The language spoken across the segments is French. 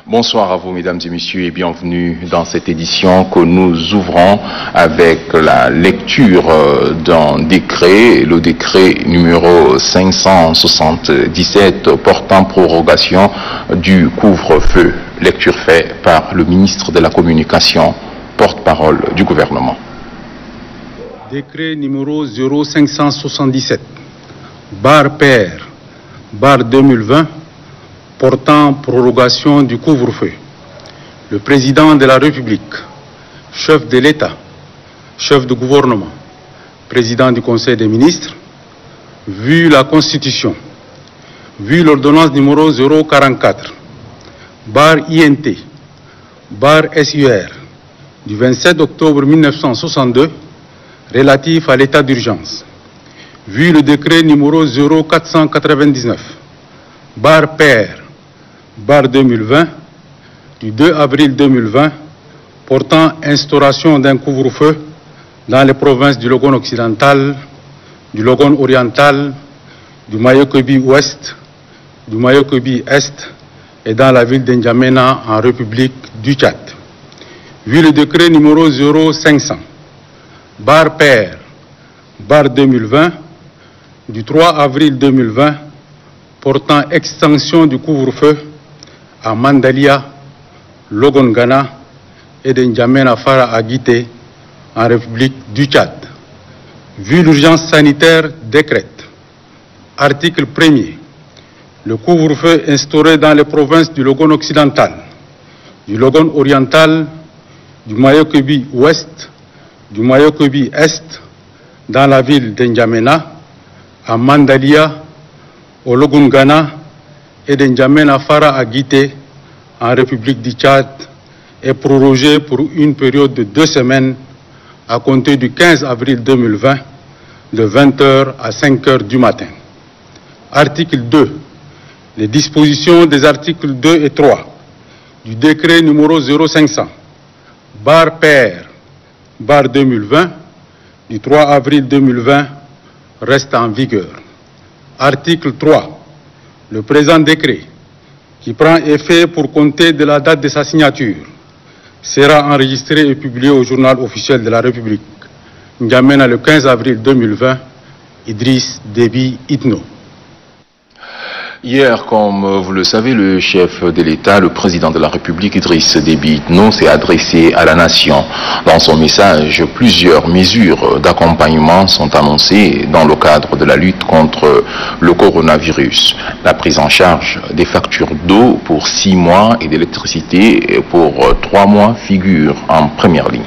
Bonsoir à vous, mesdames et messieurs, et bienvenue dans cette édition que nous ouvrons avec la lecture d'un décret, le décret numéro 577 portant prorogation du couvre-feu. Lecture faite par le ministre de la Communication, porte-parole du gouvernement. Décret numéro 0577, /PR, /2020, portant prorogation du couvre-feu. Le président de la République, chef de l'État, chef de gouvernement, président du Conseil des ministres, vu la Constitution, vu l'ordonnance numéro 044, /INT, /SUR, du 27 octobre 1962, relatif à l'état d'urgence, vu le décret numéro 0499, /PR, /2020, du 2 avril 2020, portant instauration d'un couvre-feu dans les provinces du Logone occidental, du Logone oriental, du Mayo-Kobi ouest, du Mayo-Kobi est et dans la ville d'Njamena en République du Tchad. Vu le décret numéro 0500, /PR, /2020, du 3 avril 2020, portant extension du couvre-feu à Mandalia, Logone-Ghana et de N'Djamena Fara Aguité en République du Tchad. Vu l'urgence sanitaire décrète. Article 1er. Le couvre-feu instauré dans les provinces du Logone occidental, du Logone oriental, du Mayo-Kobi ouest, du Mayo-Kobi est, dans la ville d'Njamena, à Mandalia, au Logone-Ghana et de N'Djamena Fara Aguité en République du Tchad est prorogé pour une période de 2 semaines à compter du 15 avril 2020 de 20h à 5h du matin. Article 2. Les dispositions des articles 2 et 3 du décret numéro 0500, /PR, /2020, du 3 avril 2020 restent en vigueur. Article 3. Le présent décret, qui prend effet pour compter de la date de sa signature, sera enregistré et publié au journal officiel de la République. N'Djamena le 15 avril 2020, Idriss Déby Itno. Hier, comme vous le savez, le chef de l'État, le président de la République, Idriss Déby Itno, s'est adressé à la nation. Dans son message, plusieurs mesures d'accompagnement sont annoncées dans le cadre de la lutte contre le coronavirus. La prise en charge des factures d'eau pour 6 mois et d'électricité pour 3 mois figure en première ligne.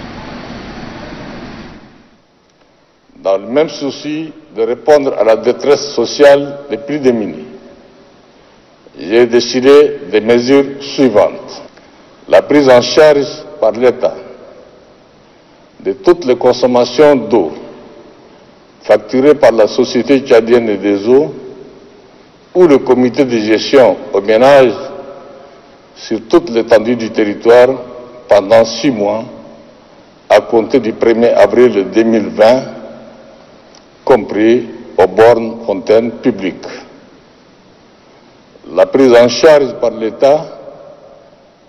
Dans le même souci de répondre à la détresse sociale des plus démunis, j'ai décidé des mesures suivantes. La prise en charge par l'État de toutes les consommations d'eau facturées par la Société tchadienne des eaux ou le comité de gestion aux ménages sur toute l'étendue du territoire pendant 6 mois à compter du 1er avril 2020, compris aux bornes fontaines publiques. La prise en charge par l'État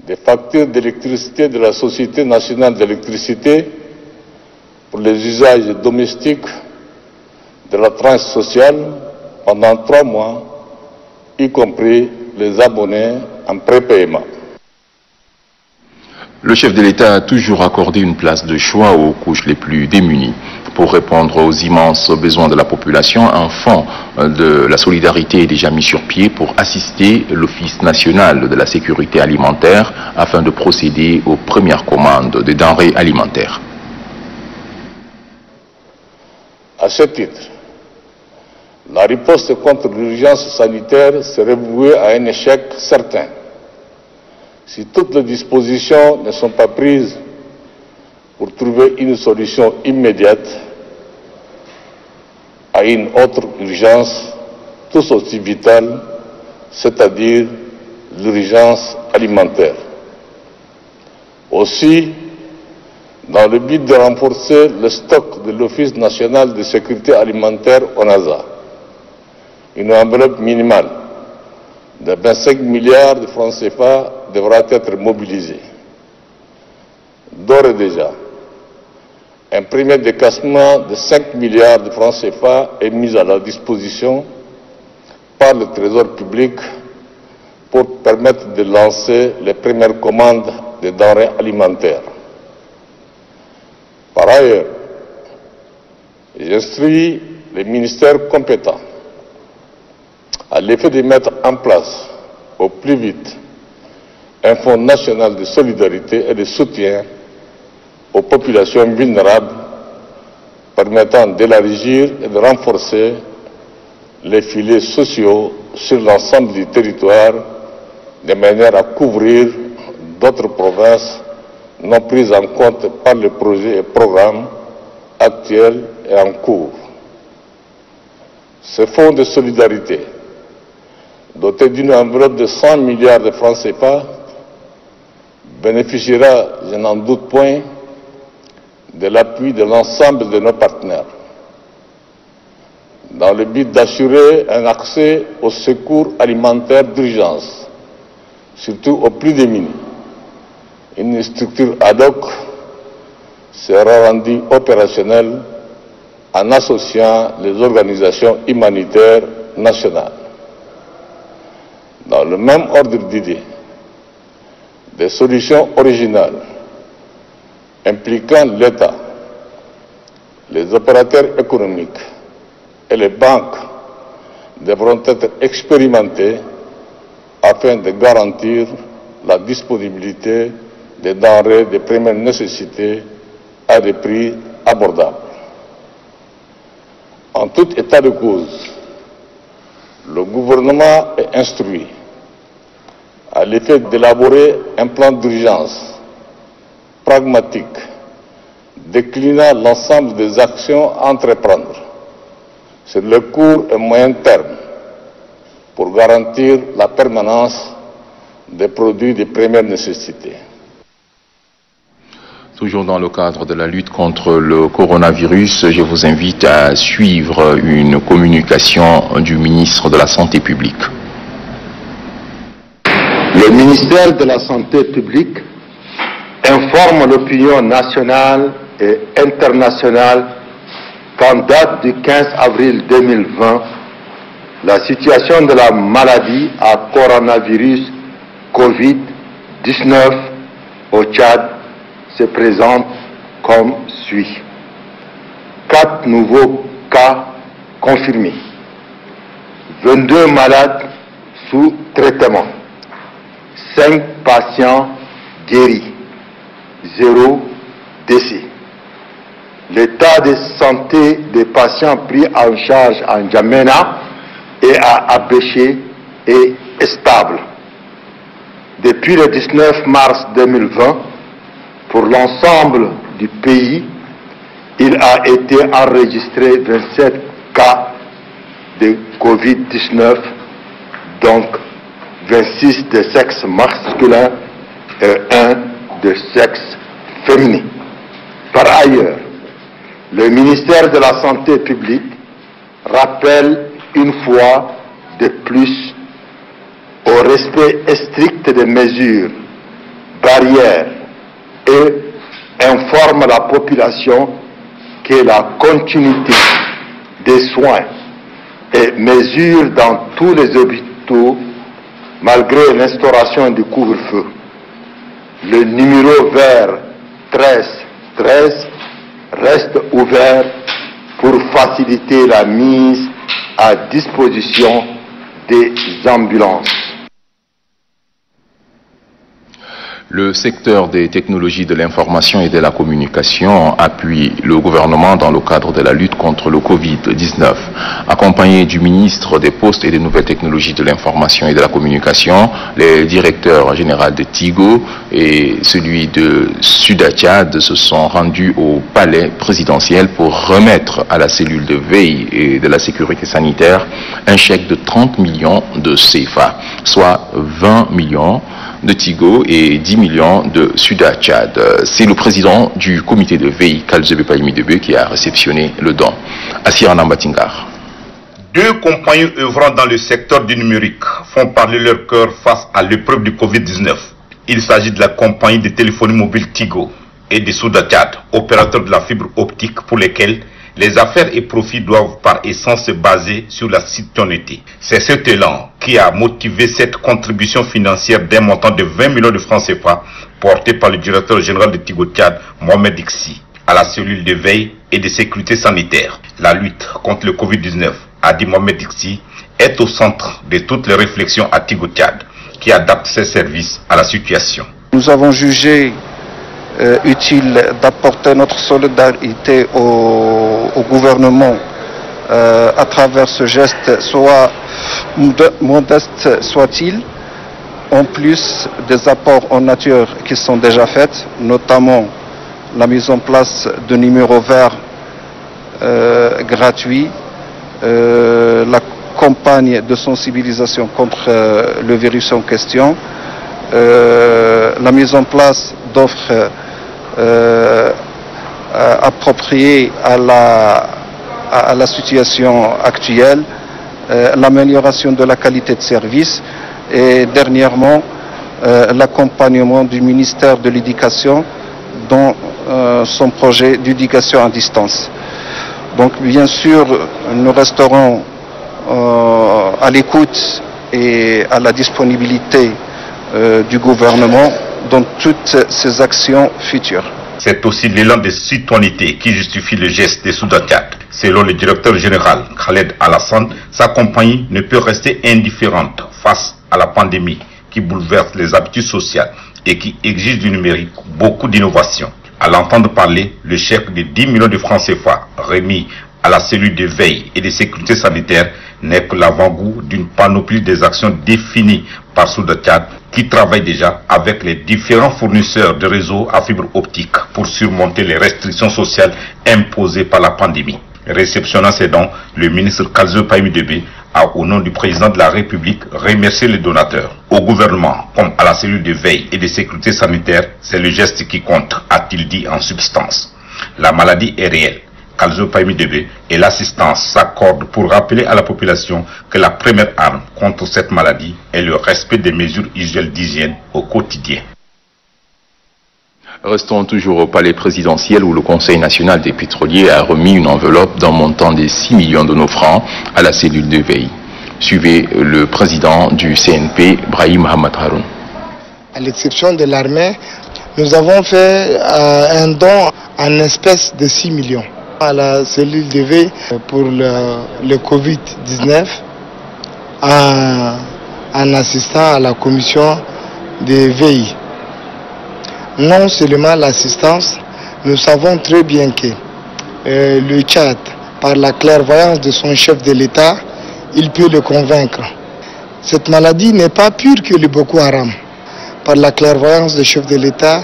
des factures d'électricité de la Société nationale d'électricité pour les usages domestiques de la tranche sociale pendant 3 mois, y compris les abonnés en prépaiement. Le chef de l'État a toujours accordé une place de choix aux couches les plus démunies. Pour répondre aux immenses besoins de la population, un fonds de la solidarité est déjà mis sur pied pour assister l'Office national de la sécurité alimentaire afin de procéder aux premières commandes des denrées alimentaires. À ce titre, la riposte contre l'urgence sanitaire serait vouée à un échec certain Si toutes les dispositions ne sont pas prises pour trouver une solution immédiate à une autre urgence tout aussi vitale, c'est-à-dire l'urgence alimentaire. Aussi, dans le but de renforcer le stock de l'Office national de sécurité alimentaire ONASA, une enveloppe minimale de 25 milliards de francs CFA devra être mobilisée. D'ores et déjà, un premier décaissement de 5 milliards de francs CFA est mis à la disposition par le Trésor public pour permettre de lancer les premières commandes de denrées alimentaires. Par ailleurs, j'instruis les ministères compétents à l'effet de mettre en place au plus vite un fonds national de solidarité et de soutien aux populations vulnérables permettant d'élargir et de renforcer les filets sociaux sur l'ensemble du territoire de manière à couvrir d'autres provinces non prises en compte par les projets et programmes actuels et en cours. Ce fonds de solidarité, doté d'une enveloppe de 100 milliards de francs CFA, bénéficiera, je n'en doute point, de l'appui de l'ensemble de nos partenaires, dans le but d'assurer un accès aux secours alimentaires d'urgence, surtout aux plus démunis. Une structure ad hoc sera rendue opérationnelle en associant les organisations humanitaires nationales. Dans le même ordre d'idées, des solutions originales impliquant l'État, les opérateurs économiques et les banques devront être expérimentées afin de garantir la disponibilité des denrées de première nécessité à des prix abordables. En tout état de cause, le gouvernement est instruit à l'effet d'élaborer un plan d'urgence pragmatique déclinant l'ensemble des actions à entreprendre sur le court et moyen terme pour garantir la permanence des produits de première nécessité. Toujours dans le cadre de la lutte contre le coronavirus, je vous invite à suivre une communication du ministre de la Santé publique. Le ministère de la Santé publique informe l'opinion nationale et internationale qu'en date du 15 avril 2020, la situation de la maladie à coronavirus Covid-19 au Tchad se présente comme suit. 4 nouveaux cas confirmés, 22 malades sous traitement, 5 patients guéris, 0 décès. L'état de santé des patients pris en charge en N'Djamena et à Abéché est stable. Depuis le 19 mars 2020, pour l'ensemble du pays, il a été enregistré 27 cas de Covid-19, donc 26 de sexe masculin et 1 de sexe féminin. Par ailleurs, le ministère de la Santé publique rappelle une fois de plus au respect strict des mesures barrières et informe la population que la continuité des soins est mesure dans tous les hôpitaux malgré l'instauration du couvre-feu. Le numéro vert 1313 reste ouvert pour faciliter la mise à disposition des ambulances. Le secteur des technologies de l'information et de la communication appuie le gouvernement dans le cadre de la lutte contre le Covid-19. Accompagné du ministre des Postes et des Nouvelles Technologies de l'information et de la communication, les directeurs généraux de Tigo et celui de Sud-Tchad se sont rendus au palais présidentiel pour remettre à la cellule de veille et de la sécurité sanitaire un chèque de 30 millions de CFA, soit 20 millions de Tigo et 10 millions de Sud-Tchad. C'est le président du comité de veille, Kalzebe Paimidebe, qui a réceptionné le don. Assirana Mbatingar. Deux compagnies œuvrant dans le secteur du numérique font parler leur cœur face à l'épreuve du Covid-19. Il s'agit de la compagnie de téléphonie mobile Tigo et de Sud-Tchad, opérateur de la fibre optique pour lesquels les affaires et profits doivent par essence se baser sur la citoyenneté. C'est cet élan qui a motivé cette contribution financière d'un montant de 20 millions de francs CFA porté par le directeur général de Tigo Tchad, Mohamed Ixi, à la cellule de veille et de sécurité sanitaire. La lutte contre le Covid-19, a dit Mohamed Ixi, est au centre de toutes les réflexions à Tigo Tchad, qui adapte ses services à la situation. Nous avons jugé utile d'apporter notre solidarité au gouvernement à travers ce geste, soit modeste soit-il, en plus des apports en nature qui sont déjà faits, notamment la mise en place de numéros verts gratuits, la campagne de sensibilisation contre le virus en question, la mise en place d'offres appropriées à la situation actuelle, l'amélioration de la qualité de service et dernièrement l'accompagnement du ministère de l'Éducation dans son projet d'éducation à distance. Donc bien sûr, nous resterons à l'écoute et à la disponibilité du gouvernement dans toutes ces actions futures. C'est aussi l'élan de citoyenneté qui justifie le geste des Sud-Tchad. Selon le directeur général Khaled Alassane, sa compagnie ne peut rester indifférente face à la pandémie qui bouleverse les habitudes sociales et qui exige du numérique beaucoup d'innovation. À l'entendre parler, le chèque de 10 millions de francs CFA remis à la cellule de veille et de sécurité sanitaire n'est que l'avant-goût d'une panoplie des actions définies par Sud-Tchad qui travaille déjà avec les différents fournisseurs de réseaux à fibre optique pour surmonter les restrictions sociales imposées par la pandémie. Réceptionnant ces dons, le ministre Kalzebe Paimidebe a, au nom du président de la République, remercié les donateurs. Au gouvernement, comme à la cellule de veille et de sécurité sanitaire, c'est le geste qui compte, a-t-il dit en substance. La maladie est réelle. Kalzebe Paimidebe et l'assistance s'accordent pour rappeler à la population que la première arme contre cette maladie est le respect des mesures usuelles d'hygiène au quotidien. Restons toujours au palais présidentiel où le Conseil national des pétroliers a remis une enveloppe d'un montant de 6 millions de nos francs à la cellule de veille. Suivez le président du CNP, Brahim Mohamed Haroun. À l'exception de l'armée, nous avons fait un don en espèces de 6 millions à la cellule de veille pour le Covid-19 en assistant à la commission de veille. Non seulement l'assistance, nous savons très bien que le Tchad, par la clairvoyance de son chef de l'État, il peut le convaincre. Cette maladie n'est pas pure que le Boko Haram. Par la clairvoyance du chef de l'État,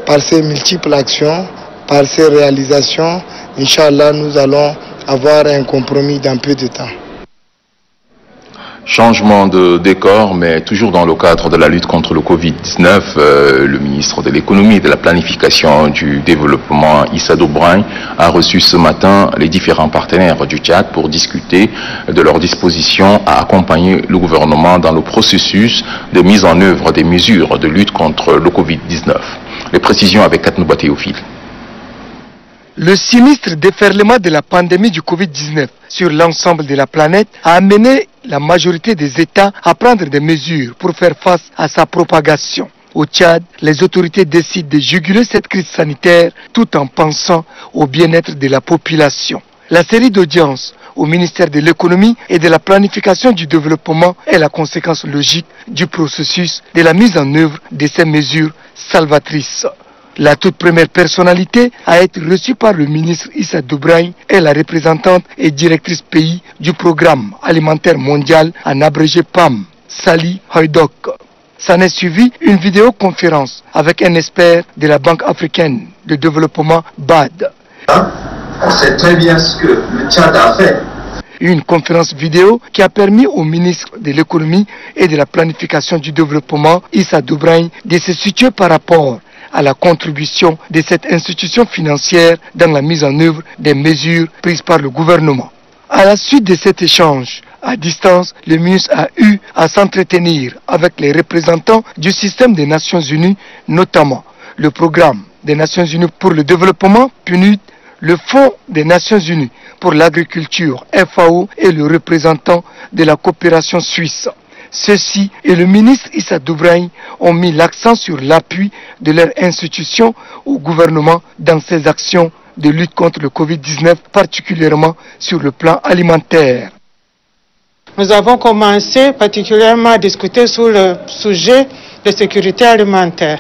par ses multiples actions, par ses réalisations, Inch'Allah, nous allons avoir un compromis dans peu de temps. Changement de décor, mais toujours dans le cadre de la lutte contre le Covid-19, le ministre de l'économie et de la planification du développement, Issa Dobrin, a reçu ce matin les différents partenaires du Tchad pour discuter de leur disposition à accompagner le gouvernement dans le processus de mise en œuvre des mesures de lutte contre le Covid-19. Les précisions avec Katnouba Théophile. Le sinistre déferlement de la pandémie du Covid-19 sur l'ensemble de la planète a amené la majorité des États à prendre des mesures pour faire face à sa propagation. Au Tchad, les autorités décident de juguler cette crise sanitaire tout en pensant au bien-être de la population. La série d'audiences au ministère de l'économie et de la planification du développement est la conséquence logique du processus de la mise en œuvre de ces mesures salvatrices. La toute première personnalité à être reçue par le ministre Issa Doubraï est la représentante et directrice pays du programme alimentaire mondial en abrégé PAM, Sally Hoydok. S'en est suivi une vidéoconférence avec un expert de la Banque africaine de développement BAD. On sait très bien ce que le Tchad a fait. Une conférence vidéo qui a permis au ministre de l'économie et de la planification du développement, Issa Doubraï, de se situer par rapport à la contribution de cette institution financière dans la mise en œuvre des mesures prises par le gouvernement. À la suite de cet échange, à distance, le ministre a eu à s'entretenir avec les représentants du système des Nations Unies, notamment le programme des Nations Unies pour le développement, PNUD, le Fonds des Nations Unies pour l'agriculture, FAO, et le représentant de la coopération suisse. Ceux-ci et le ministre Issa Doubraï ont mis l'accent sur l'appui de leur institution au gouvernement dans ses actions de lutte contre le Covid-19, particulièrement sur le plan alimentaire. Nous avons commencé particulièrement à discuter sur le sujet de sécurité alimentaire.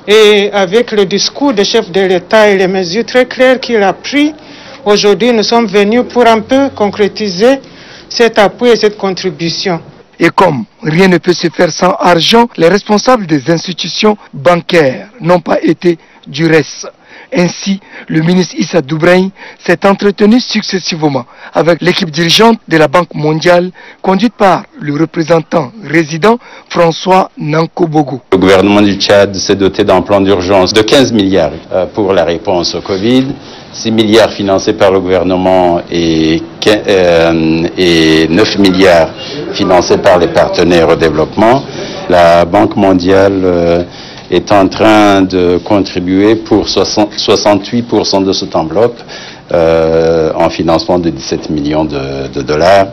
Et avec le discours du chef de l'État et les mesures très claires qu'il a prises, aujourd'hui nous sommes venus pour un peu concrétiser cet appui et cette contribution. Et comme rien ne peut se faire sans argent, les responsables des institutions bancaires n'ont pas été du reste. Ainsi, le ministre Issa Doubraï s'est entretenu successivement avec l'équipe dirigeante de la Banque mondiale, conduite par le représentant résident François Nankobogo. Le gouvernement du Tchad s'est doté d'un plan d'urgence de 15 milliards pour la réponse au Covid, 6 milliards financés par le gouvernement et 9 milliards financés par les partenaires au développement. La Banque mondiale est en train de contribuer pour 68% de cette enveloppe en financement de 17 millions de dollars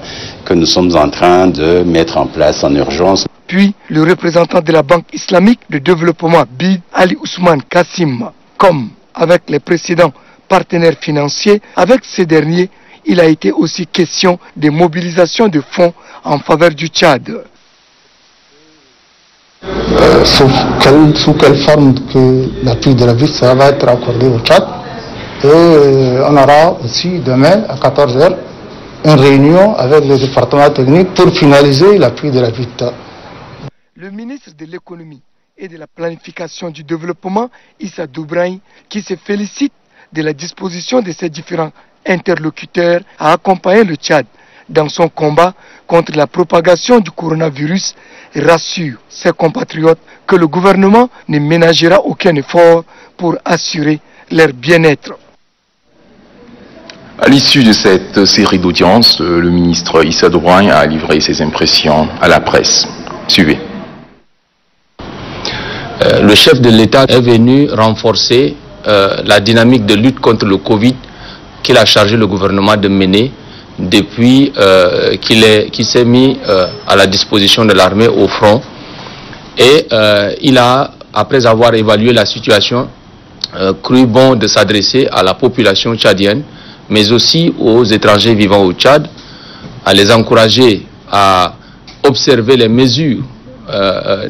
que nous sommes en train de mettre en place en urgence. Puis, le représentant de la Banque islamique de développement BID, Ali Ousmane Kassim, comme avec les précédents partenaires financiers, avec ces derniers, il a été aussi question de mobilisation de fonds en faveur du Tchad. Sous quelle forme que l'appui de la ville ça va être accordé au Tchad. Et on aura aussi demain à 14h une réunion avec le département technique pour finaliser l'appui de la ville. Le ministre de l'économie et de la planification du développement, Issa Doubraï, qui se félicite de la disposition de ses différents interlocuteurs à accompagner le Tchad dans son combat contre la propagation du coronavirus, rassure ses compatriotes que le gouvernement ne ménagera aucun effort pour assurer leur bien-être. À l'issue de cette série d'audiences, le ministre Issa Doubraï a livré ses impressions à la presse. Suivez. Le chef de l'État est venu renforcer la dynamique de lutte contre le Covid qu'il a chargé le gouvernement de mener depuis qu'il s'est mis à la disposition de l'armée au front. Et il a, après avoir évalué la situation, cru bon de s'adresser à la population tchadienne, mais aussi aux étrangers vivant au Tchad, à les encourager à observer les mesures,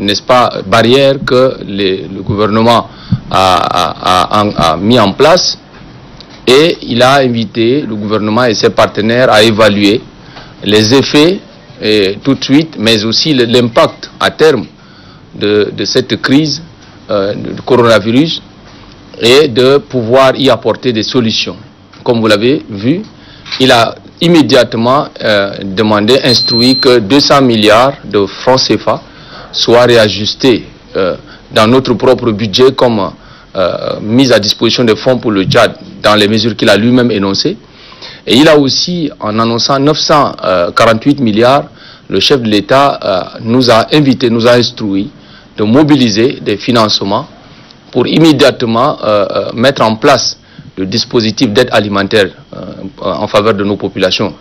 n'est-ce pas, barrières que le gouvernement a mis en place. Et il a invité le gouvernement et ses partenaires à évaluer les effets tout de suite, mais aussi l'impact à terme de cette crise du coronavirus et de pouvoir y apporter des solutions. Comme vous l'avez vu, il a immédiatement demandé, instruit que 200 milliards de francs CFA soient réajustés dans notre propre budget comme mise à disposition des fonds pour le Tchad dans les mesures qu'il a lui-même énoncées. Et il a aussi, en annonçant 948 milliards, le chef de l'État nous a invités, nous a instruits de mobiliser des financements pour immédiatement mettre en place le dispositif d'aide alimentaire en faveur de nos populations.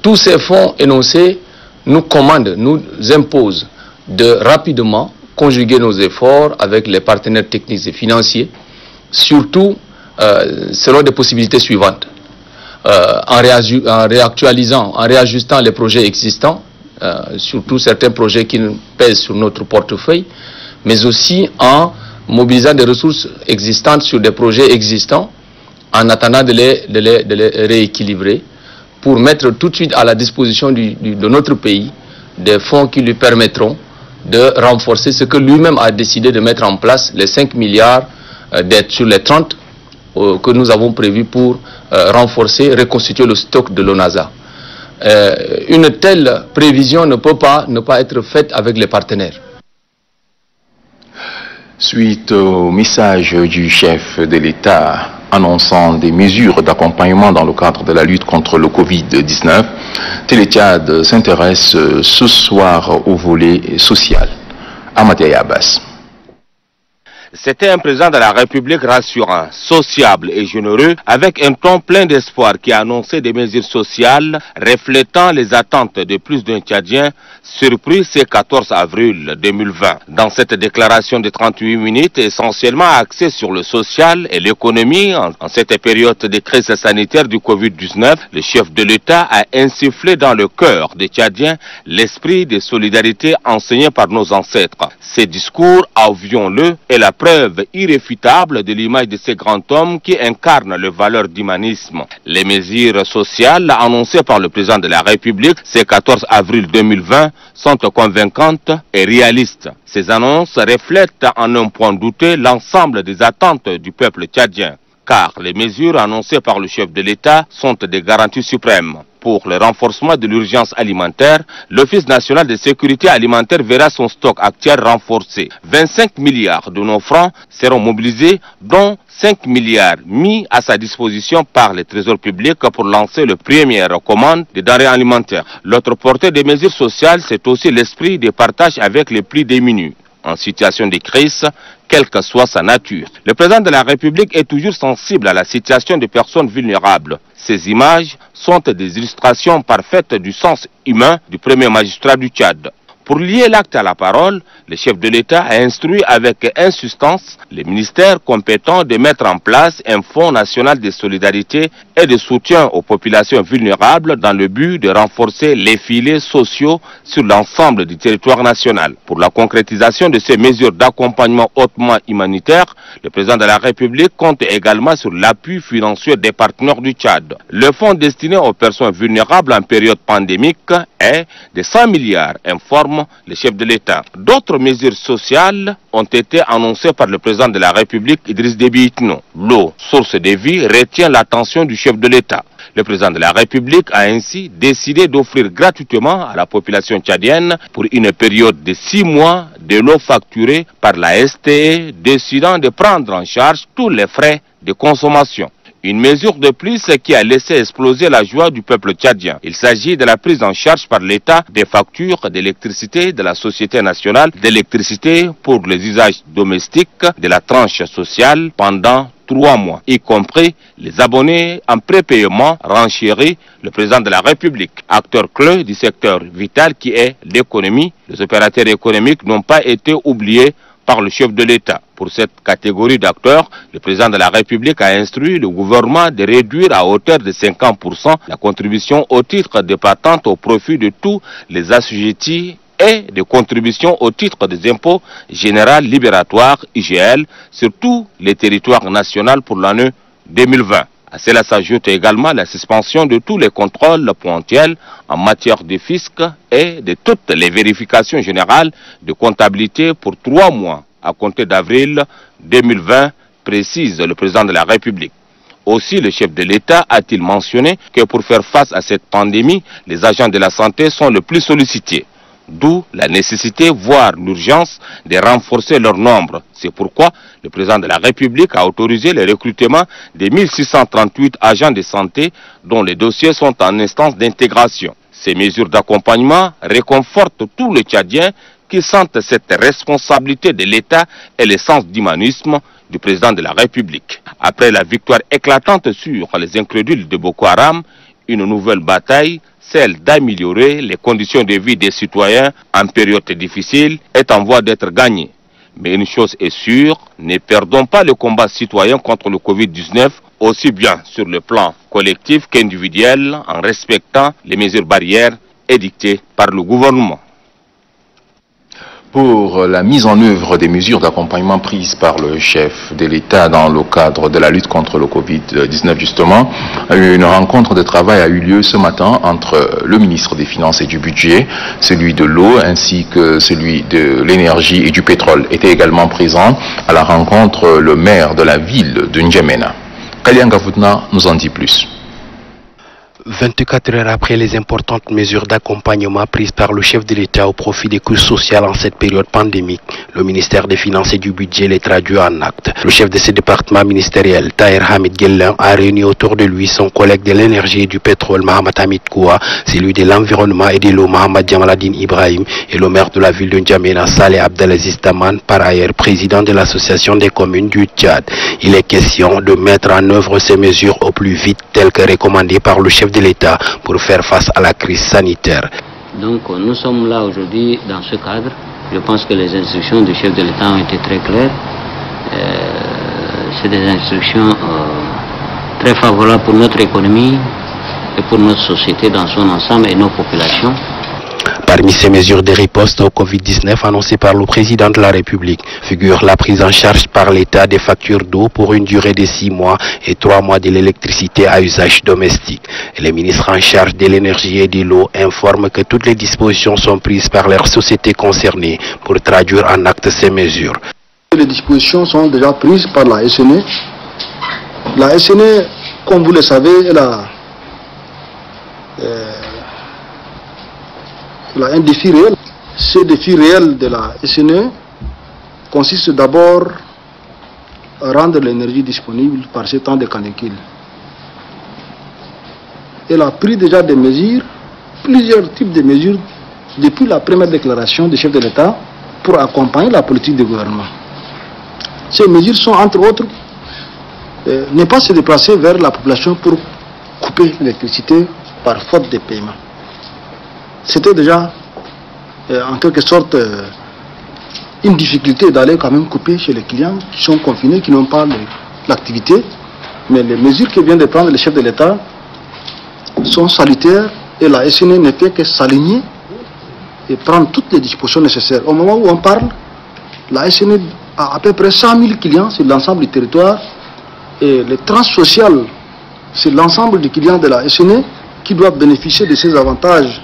Tous ces fonds énoncés nous commandent, nous imposent de rapidement conjuguer nos efforts avec les partenaires techniques et financiers, surtout selon des possibilités suivantes. en réactualisant, en réajustant les projets existants, surtout certains projets qui pèsent sur notre portefeuille, mais aussi en mobilisant des ressources existantes sur des projets existants, en attendant de les rééquilibrer, pour mettre tout de suite à la disposition de notre pays des fonds qui lui permettront de renforcer ce que lui-même a décidé de mettre en place, les 5 milliards d'aides sur les 30 que nous avons prévus pour renforcer, reconstituer le stock de l'ONASA. Une telle prévision ne peut pas être faite avec les partenaires. Suite au message du chef de l'État annonçant des mesures d'accompagnement dans le cadre de la lutte contre le Covid-19, Télé-Tchad s'intéresse ce soir au volet social. Amadé Abbas. C'était un président de la République rassurant, sociable et généreux, avec un ton plein d'espoir qui a annoncé des mesures sociales reflétant les attentes de plus d'un Tchadien surpris ce 14 avril 2020. Dans cette déclaration de 38 minutes, essentiellement axée sur le social et l'économie en cette période de crise sanitaire du Covid-19, le chef de l'État a insufflé dans le cœur des Tchadiens l'esprit de solidarité enseigné par nos ancêtres. Ces discours, avouons-le, est la preuve irréfutable de l'image de ce grand homme qui incarne les valeurs d'humanisme. Les mesures sociales annoncées par le président de la République ce 14 avril 2020 sont convaincantes et réalistes. Ces annonces reflètent en un point douteux l'ensemble des attentes du peuple tchadien, car les mesures annoncées par le chef de l'État sont des garanties suprêmes. Pour le renforcement de l'urgence alimentaire, l'Office national de sécurité alimentaire verra son stock actuel renforcé. 25 milliards de nos francs seront mobilisés, dont 5 milliards mis à sa disposition par le Trésor public pour lancer le première commande de denrées alimentaires. L'autre portée des mesures sociales, c'est aussi l'esprit de partage avec les plus démunis en situation de crise, quelle que soit sa nature. Le président de la République est toujours sensible à la situation des personnes vulnérables. Ces images sont des illustrations parfaites du sens humain du premier magistrat du Tchad. Pour lier l'acte à la parole, le chef de l'État a instruit avec insistance les ministères compétents de mettre en place un fonds national de solidarité et de soutien aux populations vulnérables dans le but de renforcer les filets sociaux sur l'ensemble du territoire national. Pour la concrétisation de ces mesures d'accompagnement hautement humanitaire, le président de la République compte également sur l'appui financier des partenaires du Tchad. Le fonds destiné aux personnes vulnérables en période pandémique est de 100 milliards, informe le chef de l'État. D'autres mesures sociales ont été annoncées par le président de la République, Idriss Déby Itno. L'eau, source de vie, retient l'attention du chef de l'État. Le président de la République a ainsi décidé d'offrir gratuitement à la population tchadienne pour une période de 6 mois de l'eau facturée par la STE, décidant de prendre en charge tous les frais de consommation. Une mesure de plus qui a laissé exploser la joie du peuple tchadien. Il s'agit de la prise en charge par l'État des factures d'électricité de la Société nationale d'électricité pour les usages domestiques de la tranche sociale pendant 3 mois, y compris les abonnés en prépaiement, renchérit le président de la République. Acteur clé du secteur vital qui est l'économie, les opérateurs économiques n'ont pas été oubliés par le chef de l'État. Pour cette catégorie d'acteurs, le président de la République a instruit le gouvernement de réduire à hauteur de 50% la contribution au titre des patentes au profit de tous les assujettis et de contributions au titre des impôts généraux libératoires IGL sur tous les territoires nationaux pour l'année 2020. À cela s'ajoute également la suspension de tous les contrôles ponctuels en matière de fisc et de toutes les vérifications générales de comptabilité pour 3 mois à compter d'avril 2020, précise le président de la République. Aussi, le chef de l'État a-t-il mentionné que pour faire face à cette pandémie, les agents de la santé sont les plus sollicités. D'où la nécessité, voire l'urgence, de renforcer leur nombre. C'est pourquoi le président de la République a autorisé le recrutement de 1638 agents de santé dont les dossiers sont en instance d'intégration. Ces mesures d'accompagnement réconfortent tous les Tchadiens qui sentent cette responsabilité de l'État et le sens d'humanisme du président de la République. Après la victoire éclatante sur les incrédules de Boko Haram, une nouvelle bataille, celle d'améliorer les conditions de vie des citoyens en période difficile, est en voie d'être gagnée. Mais une chose est sûre, ne perdons pas le combat citoyen contre le Covid-19 aussi bien sur le plan collectif qu'individuel, en respectant les mesures barrières édictées par le gouvernement. Pour la mise en œuvre des mesures d'accompagnement prises par le chef de l'État dans le cadre de la lutte contre le Covid-19 justement, une rencontre de travail a eu lieu ce matin entre le ministre des Finances et du Budget, celui de l'eau ainsi que celui de l'énergie et du pétrole était également présent. À la rencontre, le maire de la ville de N'Djamena. Kalianga Foutna nous en dit plus. 24 heures après les importantes mesures d'accompagnement prises par le chef de l'État au profit des couches sociales en cette période pandémique, le ministère des Finances et du Budget les traduit en actes. Le chef de ce département ministériel, Tahir Hamid Guellin, a réuni autour de lui son collègue de l'énergie et du pétrole, Mohamed Hamid Koua, celui de l'environnement et de l'eau, Mohamed Djamaladine Ibrahim, et le maire de la ville de N'Djamena, Saleh Abdelaziz Taman, par ailleurs président de l'association des communes du Tchad. Il est question de mettre en œuvre ces mesures au plus vite, telles que recommandées par le chef de l'État pour faire face à la crise sanitaire. Donc nous sommes là aujourd'hui dans ce cadre. Je pense que les instructions du chef de l'État ont été très claires. C'est des instructions très favorables pour notre économie et pour notre société dans son ensemble et nos populations. Parmi ces mesures de riposte au Covid-19 annoncées par le président de la République figure la prise en charge par l'État des factures d'eau pour une durée de 6 mois et 3 mois de l'électricité à usage domestique. Et les ministres en charge de l'énergie et de l'eau informent que toutes les dispositions sont prises par leurs sociétés concernées pour traduire en acte ces mesures. Les dispositions sont déjà prises par la SNE. La SNE, comme vous le savez, elle a un défi réel. Ce défi réel de la SNE consiste d'abord à rendre l'énergie disponible par ces temps de canicule. Elle a pris déjà des mesures, plusieurs types de mesures, depuis la première déclaration du chef de l'État pour accompagner la politique du gouvernement. Ces mesures sont entre autres ne pas se déplacer vers la population pour couper l'électricité par faute de paiement. C'était déjà en quelque sorte une difficulté d'aller quand même couper chez les clients qui sont confinés, qui n'ont pas l'activité. Mais les mesures que vient de prendre le chef de l'État sont salutaires et la SNE ne fait que s'aligner et prendre toutes les dispositions nécessaires. Au moment où on parle, la SNE a à peu près 100 000 clients sur l'ensemble du territoire et le transsocial, c'est l'ensemble des clients de la SNE qui doivent bénéficier de ces avantages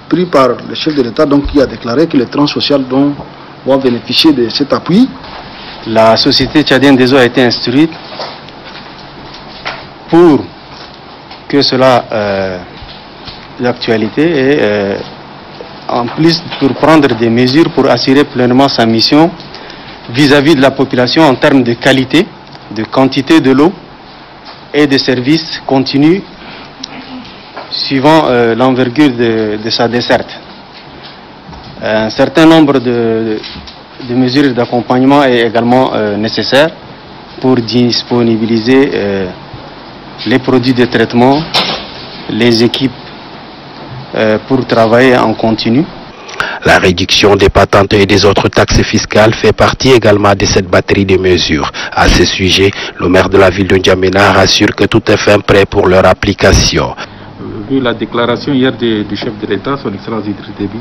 pris par le chef de l'État, donc qui a déclaré que les transsocial vont bénéficier de cet appui. La société tchadienne des eaux a été instruite pour que cela l'actualité et en plus pour prendre des mesures pour assurer pleinement sa mission vis-à-vis de la population en termes de qualité, de quantité de l'eau et de services continus suivant l'envergure de sa desserte. Un certain nombre de mesures d'accompagnement est également nécessaire pour disponibiliser les produits de traitement, les équipes pour travailler en continu. La réduction des patentes et des autres taxes fiscales fait partie également de cette batterie de mesures. À ce sujet, le maire de la ville de N'Djamena rassure que tout est fin prêt pour leur application. Vu la déclaration hier du chef de l'État, son Excellence Idriss Déby,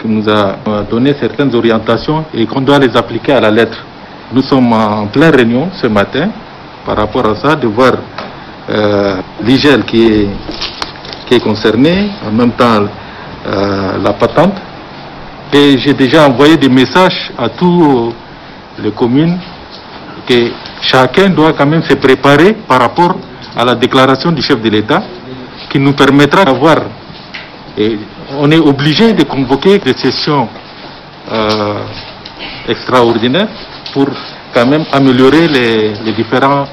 qui nous a donné certaines orientations et qu'on doit les appliquer à la lettre. Nous sommes en pleine réunion ce matin par rapport à ça, de voir l'IGEL qui est concerné, en même temps la patente. Et j'ai déjà envoyé des messages à toutes les communes que chacun doit quand même se préparer par rapport à la déclaration du chef de l'État qui nous permettra d'avoir, et on est obligé de convoquer des sessions extraordinaires pour quand même améliorer les différents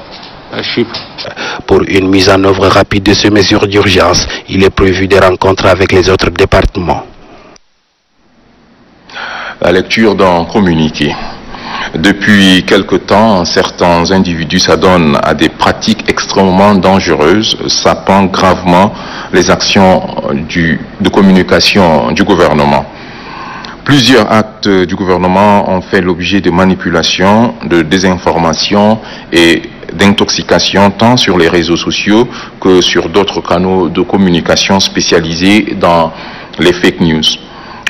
chiffres. Pour une mise en œuvre rapide de ces mesures d'urgence, il est prévu des rencontres avec les autres départements. La lecture d'un communiqué. Depuis quelque temps, certains individus s'adonnent à des pratiques extrêmement dangereuses, sapant gravement les actions de communication du gouvernement. Plusieurs actes du gouvernement ont fait l'objet de manipulations, de désinformation et d'intoxication tant sur les réseaux sociaux que sur d'autres canaux de communication spécialisés dans les fake news.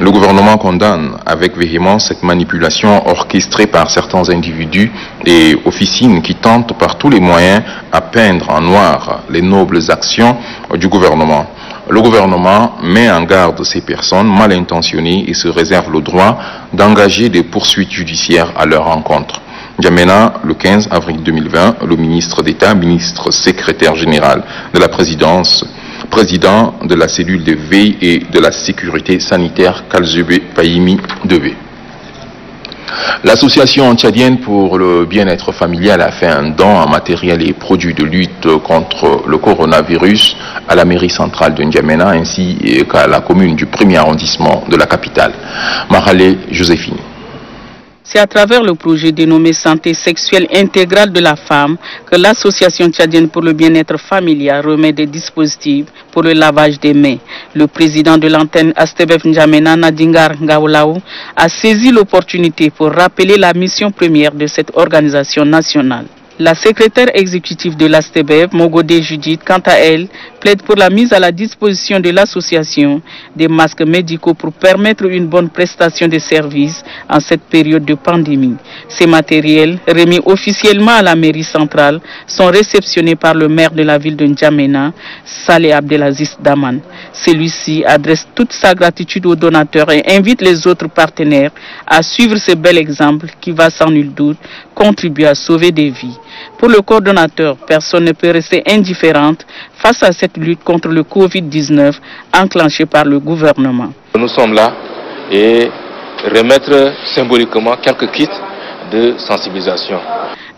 Le gouvernement condamne avec véhémence cette manipulation orchestrée par certains individus et officines qui tentent par tous les moyens à peindre en noir les nobles actions du gouvernement. Le gouvernement met en garde ces personnes mal intentionnées et se réserve le droit d'engager des poursuites judiciaires à leur encontre. N'Djamena, le 15 avril 2020, le ministre d'État, ministre secrétaire général de la présidence, président de la cellule de veille et de la sécurité sanitaire Kalzebe Paimi Deve. L'association tchadienne pour le bien-être familial a fait un don en matériel et produits de lutte contre le coronavirus à la mairie centrale de N'Djamena ainsi qu'à la commune du 1er arrondissement de la capitale. Marale Joséphine. C'est à travers le projet dénommé Santé sexuelle intégrale de la femme que l'association tchadienne pour le bien-être familial remet des dispositifs pour le lavage des mains. Le président de l'antenne Astebef N'Djamena, Nadingar Ngaoulaou, a saisi l'opportunité pour rappeler la mission première de cette organisation nationale. La secrétaire exécutive de l'ASTEBEV, Mogodé Judith, quant à elle, plaide pour la mise à la disposition de l'association des masques médicaux pour permettre une bonne prestation de services en cette période de pandémie. Ces matériels, remis officiellement à la mairie centrale, sont réceptionnés par le maire de la ville de N'Djamena, Saleh Abdelaziz Daman. Celui-ci adresse toute sa gratitude aux donateurs et invite les autres partenaires à suivre ce bel exemple qui va sans nul doute contribuer à sauver des vies. Pour le coordonnateur, personne ne peut rester indifférente face à cette lutte contre le Covid-19 enclenchée par le gouvernement. Nous sommes là et remettre symboliquement quelques kits de sensibilisation.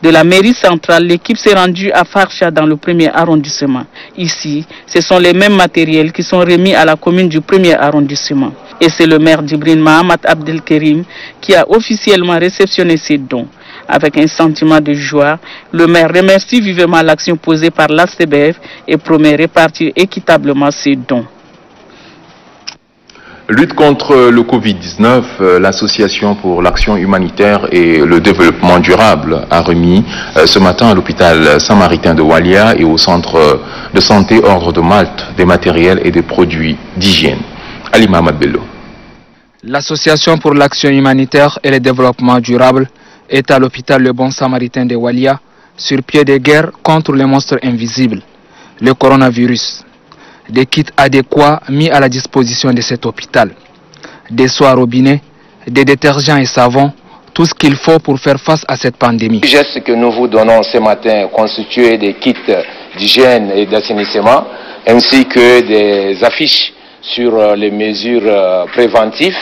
De la mairie centrale, l'équipe s'est rendue à Farcha dans le 1er arrondissement. Ici, ce sont les mêmes matériels qui sont remis à la commune du 1er arrondissement. Et c'est le maire d'Ibrin Mahamat Abdelkerim qui a officiellement réceptionné ces dons. Avec un sentiment de joie, le maire remercie vivement l'action posée par l'ASTEBEV et promet répartir équitablement ces dons. Lutte contre le Covid-19, l'Association pour l'action humanitaire et le développement durable a remis ce matin à l'hôpital Samaritain de Walia et au centre de santé Ordre de Malte des matériels et des produits d'hygiène. Ali Mohamed Bello. L'Association pour l'action humanitaire et le développement durable est à l'hôpital Le Bon Samaritain de Walia sur pied de guerre contre les monstres invisibles, le coronavirus. Des kits adéquats mis à la disposition de cet hôpital. Des soins robinets, des détergents et savons, tout ce qu'il faut pour faire face à cette pandémie. Le geste que nous vous donnons ce matin constitué des kits d'hygiène et d'assainissement, ainsi que des affiches sur les mesures préventives,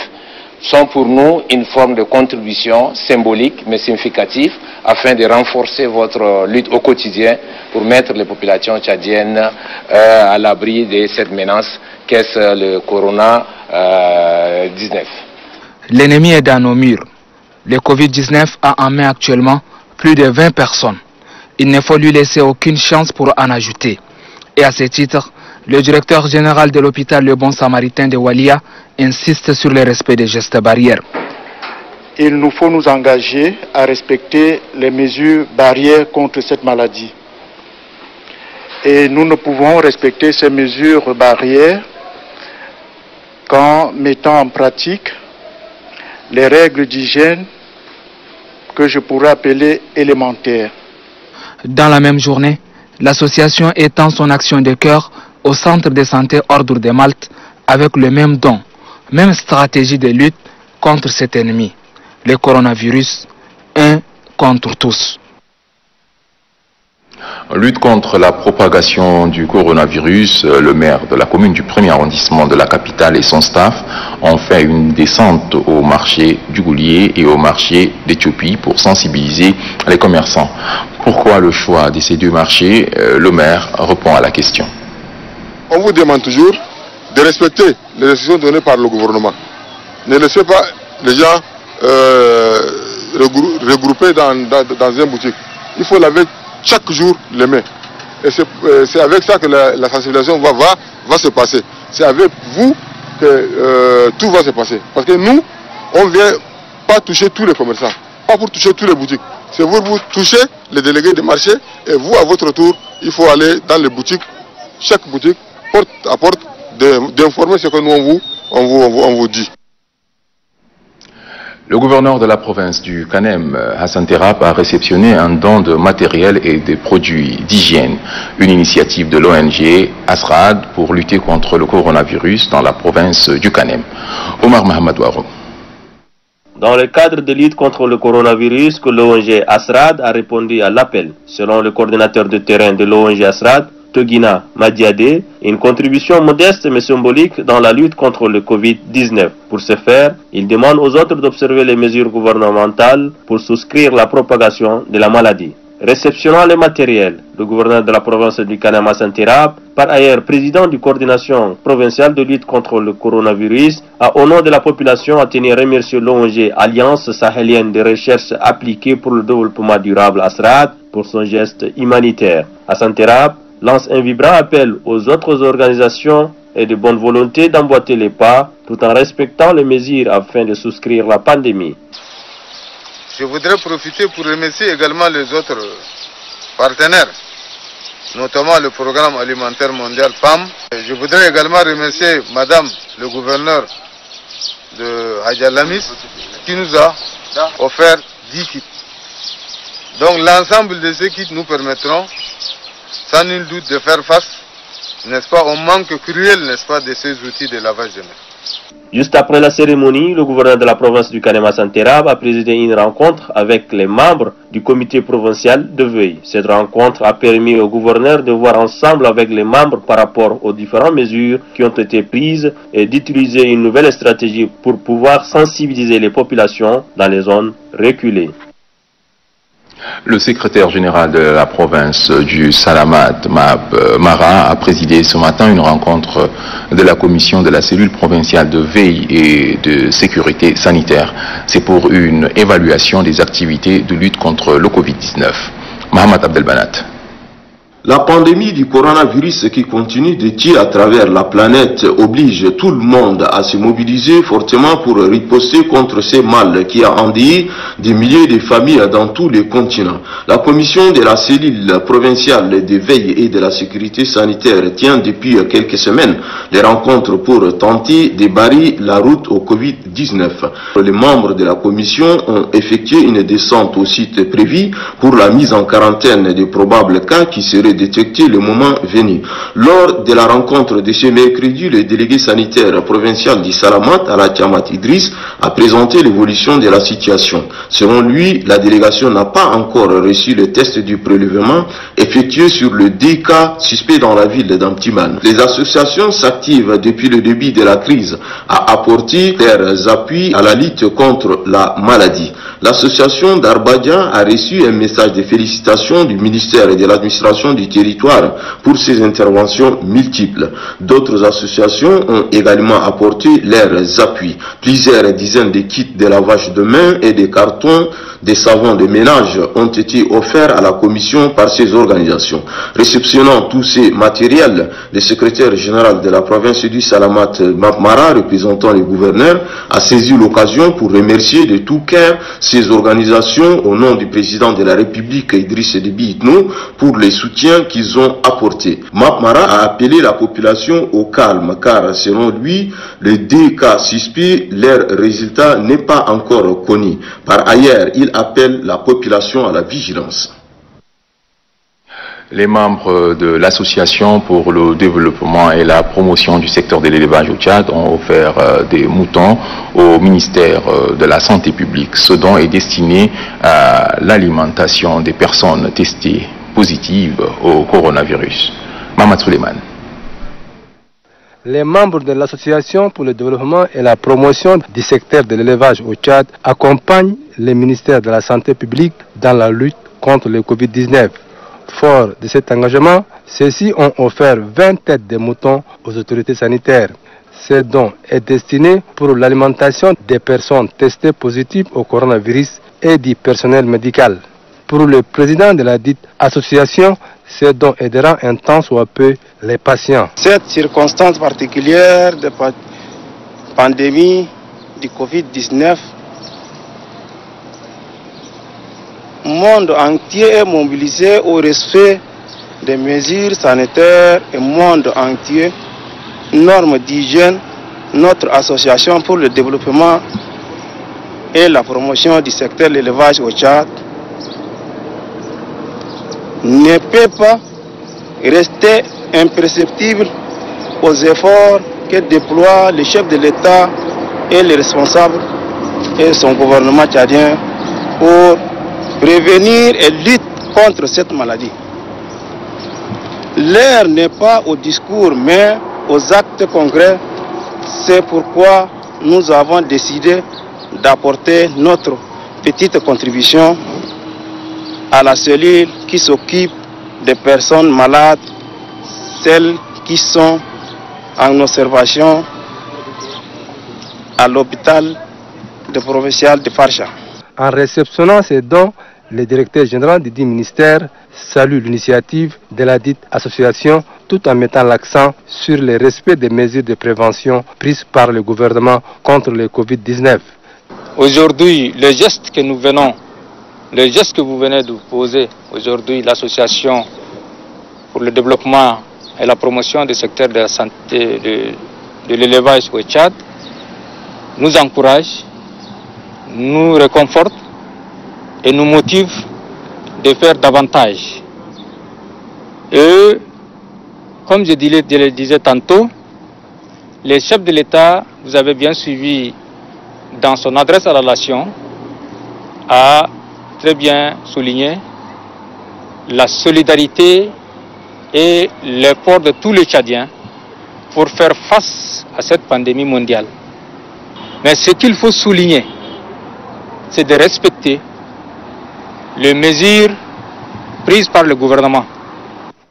sont pour nous une forme de contribution symbolique mais significative afin de renforcer votre lutte au quotidien pour mettre les populations tchadiennes à l'abri de cette menace qu'est le Corona-19. L'ennemi est dans nos murs. Le Covid-19 a en main actuellement plus de 20 personnes. Il ne faut lui laisser aucune chance pour en ajouter. Et à ce titre, le directeur général de l'hôpital Le Bon Samaritain de Walia insiste sur le respect des gestes barrières. Il nous faut nous engager à respecter les mesures barrières contre cette maladie. Et nous ne pouvons respecter ces mesures barrières qu'en mettant en pratique les règles d'hygiène que je pourrais appeler élémentaires. Dans la même journée, l'association étend son action de cœur au centre de santé Ordre de Malte avec le même don, même stratégie de lutte contre cet ennemi, le coronavirus, un contre tous. Lutte contre la propagation du coronavirus, le maire de la commune du 1er arrondissement de la capitale et son staff ont fait une descente au marché du Goulier et au marché d'Éthiopie pour sensibiliser les commerçants. Pourquoi le choix de ces deux marchés? Le maire répond à la question. On vous demande toujours de respecter les décisions données par le gouvernement. Ne laissez pas les gens regroupés dans une boutique. Il faut laver chaque jour les mains. Et c'est avec ça que la sensibilisation va se passer. C'est avec vous que tout va se passer. Parce que nous, on ne vient pas toucher tous les commerçants, pas pour toucher tous les boutiques. C'est vous touchez les délégués de marché et vous, à votre tour, il faut aller dans les boutiques, chaque boutique, porte à porte, d'informer ce que nous on vous dit. Le gouverneur de la province du Kanem, Hassan Terap, a réceptionné un don de matériel et de produits d'hygiène, une initiative de l'ONG Asrad pour lutter contre le coronavirus dans la province du Kanem. Omar Mohamed Ouaro. Dans le cadre de lutte contre le coronavirus, que l'ONG Asrad a répondu à l'appel. Selon le coordinateur de terrain de l'ONG Asrad, Togina Madiade, une contribution modeste mais symbolique dans la lutte contre le Covid-19. Pour ce faire, il demande aux autres d'observer les mesures gouvernementales pour souscrire la propagation de la maladie. Réceptionnant le matériel, le gouverneur de la province du Kanem, Hassan Terap, par ailleurs président du coordination provinciale de lutte contre le coronavirus, a au nom de la population a tenu à remercier l'ONG Alliance sahélienne de recherche appliquée pour le développement durable Asrad pour son geste humanitaire. Hassan Terap lance un vibrant appel aux autres organisations et de bonne volonté d'emboîter les pas tout en respectant les mesures afin de souscrire la pandémie. Je voudrais profiter pour remercier également les autres partenaires, notamment le Programme alimentaire mondial PAM. Je voudrais également remercier Madame le gouverneur de Hadja Lamis qui nous a offert 10 kits. Donc l'ensemble de ces kits nous permettront sans nul doute de faire face, n'est-ce pas, au manque cruel, n'est-ce pas, de ces outils de lavage de mains. Juste après la cérémonie, le gouverneur de la province du Kanem, Hassan Terap, a présidé une rencontre avec les membres du comité provincial de veille. Cette rencontre a permis au gouverneur de voir ensemble avec les membres par rapport aux différentes mesures qui ont été prises et d'utiliser une nouvelle stratégie pour pouvoir sensibiliser les populations dans les zones reculées. Le secrétaire général de la province du Salamat, Mara, a présidé ce matin une rencontre de la commission de la cellule provinciale de veille et de sécurité sanitaire. C'est pour une évaluation des activités de lutte contre le Covid-19. Mohamed Abdelbanat. La pandémie du coronavirus qui continue de tuer à travers la planète oblige tout le monde à se mobiliser fortement pour riposter contre ces mal qui a endeuillé des milliers de familles dans tous les continents. La commission de la cellule provinciale de veille et de la sécurité sanitaire tient depuis quelques semaines les rencontres pour tenter de barrer la route au Covid-19. Les membres de la commission ont effectué une descente au site prévu pour la mise en quarantaine des probables cas qui seraient détecté le moment venu. Lors de la rencontre de ce mercredi, le délégué sanitaire provincial du Salamat, Alachamat Idriss, a présenté l'évolution de la situation. Selon lui, la délégation n'a pas encore reçu le test du prélèvement effectué sur le 10 cas suspects dans la ville d'Amtiman. Les associations s'activent depuis le début de la crise à apporter leurs appuis à la lutte contre la maladie. L'association d'Arbadia a reçu un message de félicitations du ministère et de l'administration du territoire pour ses interventions multiples. D'autres associations ont également apporté leurs appuis. Plusieurs dizaines de kits de lavage de mains et des cartons des savons de ménage ont été offerts à la commission par ces organisations. Réceptionnant tous ces matériels, le secrétaire général de la province du Salamat, Mara, représentant le gouverneur, a saisi l'occasion pour remercier de tout cœur ces organisations au nom du président de la République, Idriss Déby Itno, pour les soutiens qu'ils ont apportés. Mara a appelé la population au calme car selon lui, les 2 cas suspects, leur résultat n'est pas encore connu. Par ailleurs, il appelle la population à la vigilance. Les membres de l'association pour le développement et la promotion du secteur de l'élevage au Tchad ont offert des moutons au ministère de la Santé publique. Ce don est destiné à l'alimentation des personnes testées positives au coronavirus. Mamad Suleiman. Les membres de l'association pour le développement et la promotion du secteur de l'élevage au Tchad accompagnent le ministère de la Santé publique dans la lutte contre le Covid-19. Fort de cet engagement, ceux-ci ont offert 20 têtes de moutons aux autorités sanitaires. Ce don est destiné pour l'alimentation des personnes testées positives au coronavirus et du personnel médical. Pour le président de la dite association, ce don aidera un tant soit peu les patients. Cette circonstance particulière de pandémie du Covid-19 monde entier est mobilisé au respect des mesures sanitaires et monde entier, normes d'hygiène. Notre association pour le développement et la promotion du secteur de l'élevage au Tchad ne peut pas rester imperceptible aux efforts que déploient le chef de l'État et les responsables et son gouvernement tchadien pour prévenir et lutter contre cette maladie. L'heure n'est pas au discours mais aux actes concrets. C'est pourquoi nous avons décidé d'apporter notre petite contribution à la cellule qui s'occupe des personnes malades, celles qui sont en observation à l'hôpital provincial de Farsha. En réceptionnant ces dons, le directeur général du dit ministère salue l'initiative de la dite association tout en mettant l'accent sur le respect des mesures de prévention prises par le gouvernement contre le Covid-19. Aujourd'hui, le geste que vous venez de poser aujourd'hui, l'association pour le développement et la promotion du secteur de la santé de l'élevage au Tchad, nous encourage, nous réconforte et nous motive de faire davantage. Et comme je le disais tantôt, les chefs de l'État, vous avez bien suivi dans son adresse à la nation, a très bien souligné la solidarité et l'effort de tous les Tchadiens pour faire face à cette pandémie mondiale. Mais ce qu'il faut souligner, c'est de respecter les mesures prises par le gouvernement.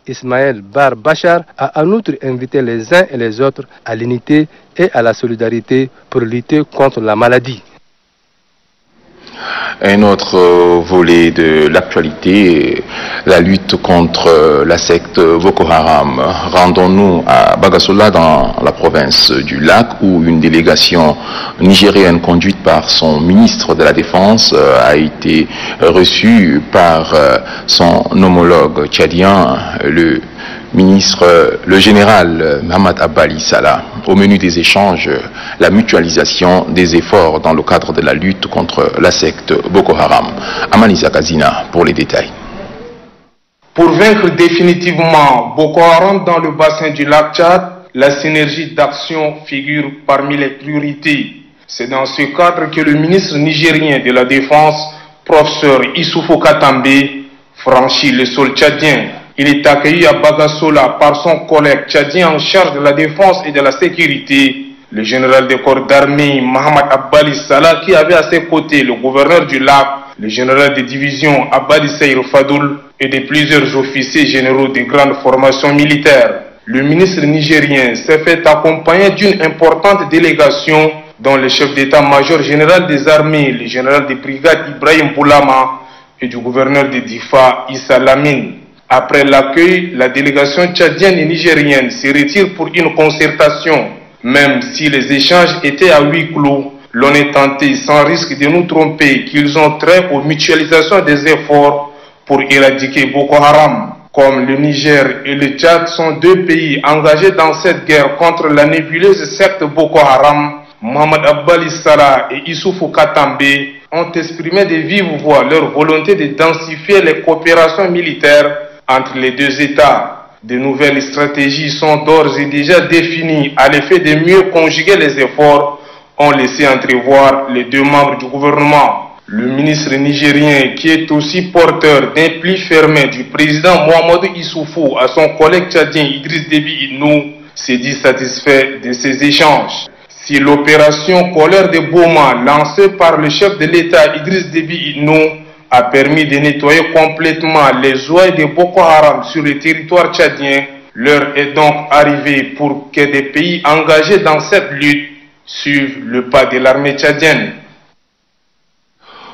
Ismaël Bar Bachar a en outre invité les uns et les autres à l'unité et à la solidarité pour lutter contre la maladie. Un autre volet de l'actualité, la lutte contre la secte Boko Haram. Rendons-nous à Bagasola dans la province du Lac où une délégation nigérienne conduite par son ministre de la Défense a été reçue par son homologue tchadien, le général Mohamed Abbali Salah. Au menu des échanges, la mutualisation des efforts dans le cadre de la lutte contre la secte Boko Haram. Amanisa Kazina pour les détails. Pour vaincre définitivement Boko Haram dans le bassin du lac Tchad, la synergie d'action figure parmi les priorités. C'est dans ce cadre que le ministre nigérien de la Défense, professeur Issoufou Katambe, franchit le sol tchadien. Il est accueilli à Bagasola par son collègue tchadien en charge de la défense et de la sécurité, le général des corps d'armée Mohamed Abbali Salah, qui avait à ses côtés le gouverneur du lac, le général de division Abbali Seyr Fadoul et de plusieurs officiers généraux de grandes formations militaires. Le ministre nigérien s'est fait accompagner d'une importante délégation dont le chef d'état-major général des armées, le général de brigade Ibrahim Boulama et du gouverneur de Difa Issa Lamine. Après l'accueil, la délégation tchadienne et nigérienne se retire pour une concertation. Même si les échanges étaient à huis clos, l'on est tenté, sans risque de nous tromper, qu'ils ont trait aux mutualisations des efforts pour éradiquer Boko Haram. Comme le Niger et le Tchad sont deux pays engagés dans cette guerre contre la nébuleuse secte Boko Haram, Mohamed Abbali Salah et Issoufou Katambe ont exprimé de vive voix leur volonté de densifier les coopérations militaires entre les deux États. De nouvelles stratégies sont d'ores et déjà définies à l'effet de mieux conjuguer les efforts, ont laissé entrevoir les deux membres du gouvernement. Le ministre nigérien, qui est aussi porteur d'un pli fermé du président Mohamedou Issoufou à son collègue tchadien Idriss Déby Itnou, s'est dit satisfait de ces échanges. Si l'opération Colère de Boma, lancée par le chef de l'État Idriss Déby Itnou, a permis de nettoyer complètement les ouailles de Boko Haram sur le territoire tchadien, l'heure est donc arrivée pour que des pays engagés dans cette lutte suivent le pas de l'armée tchadienne.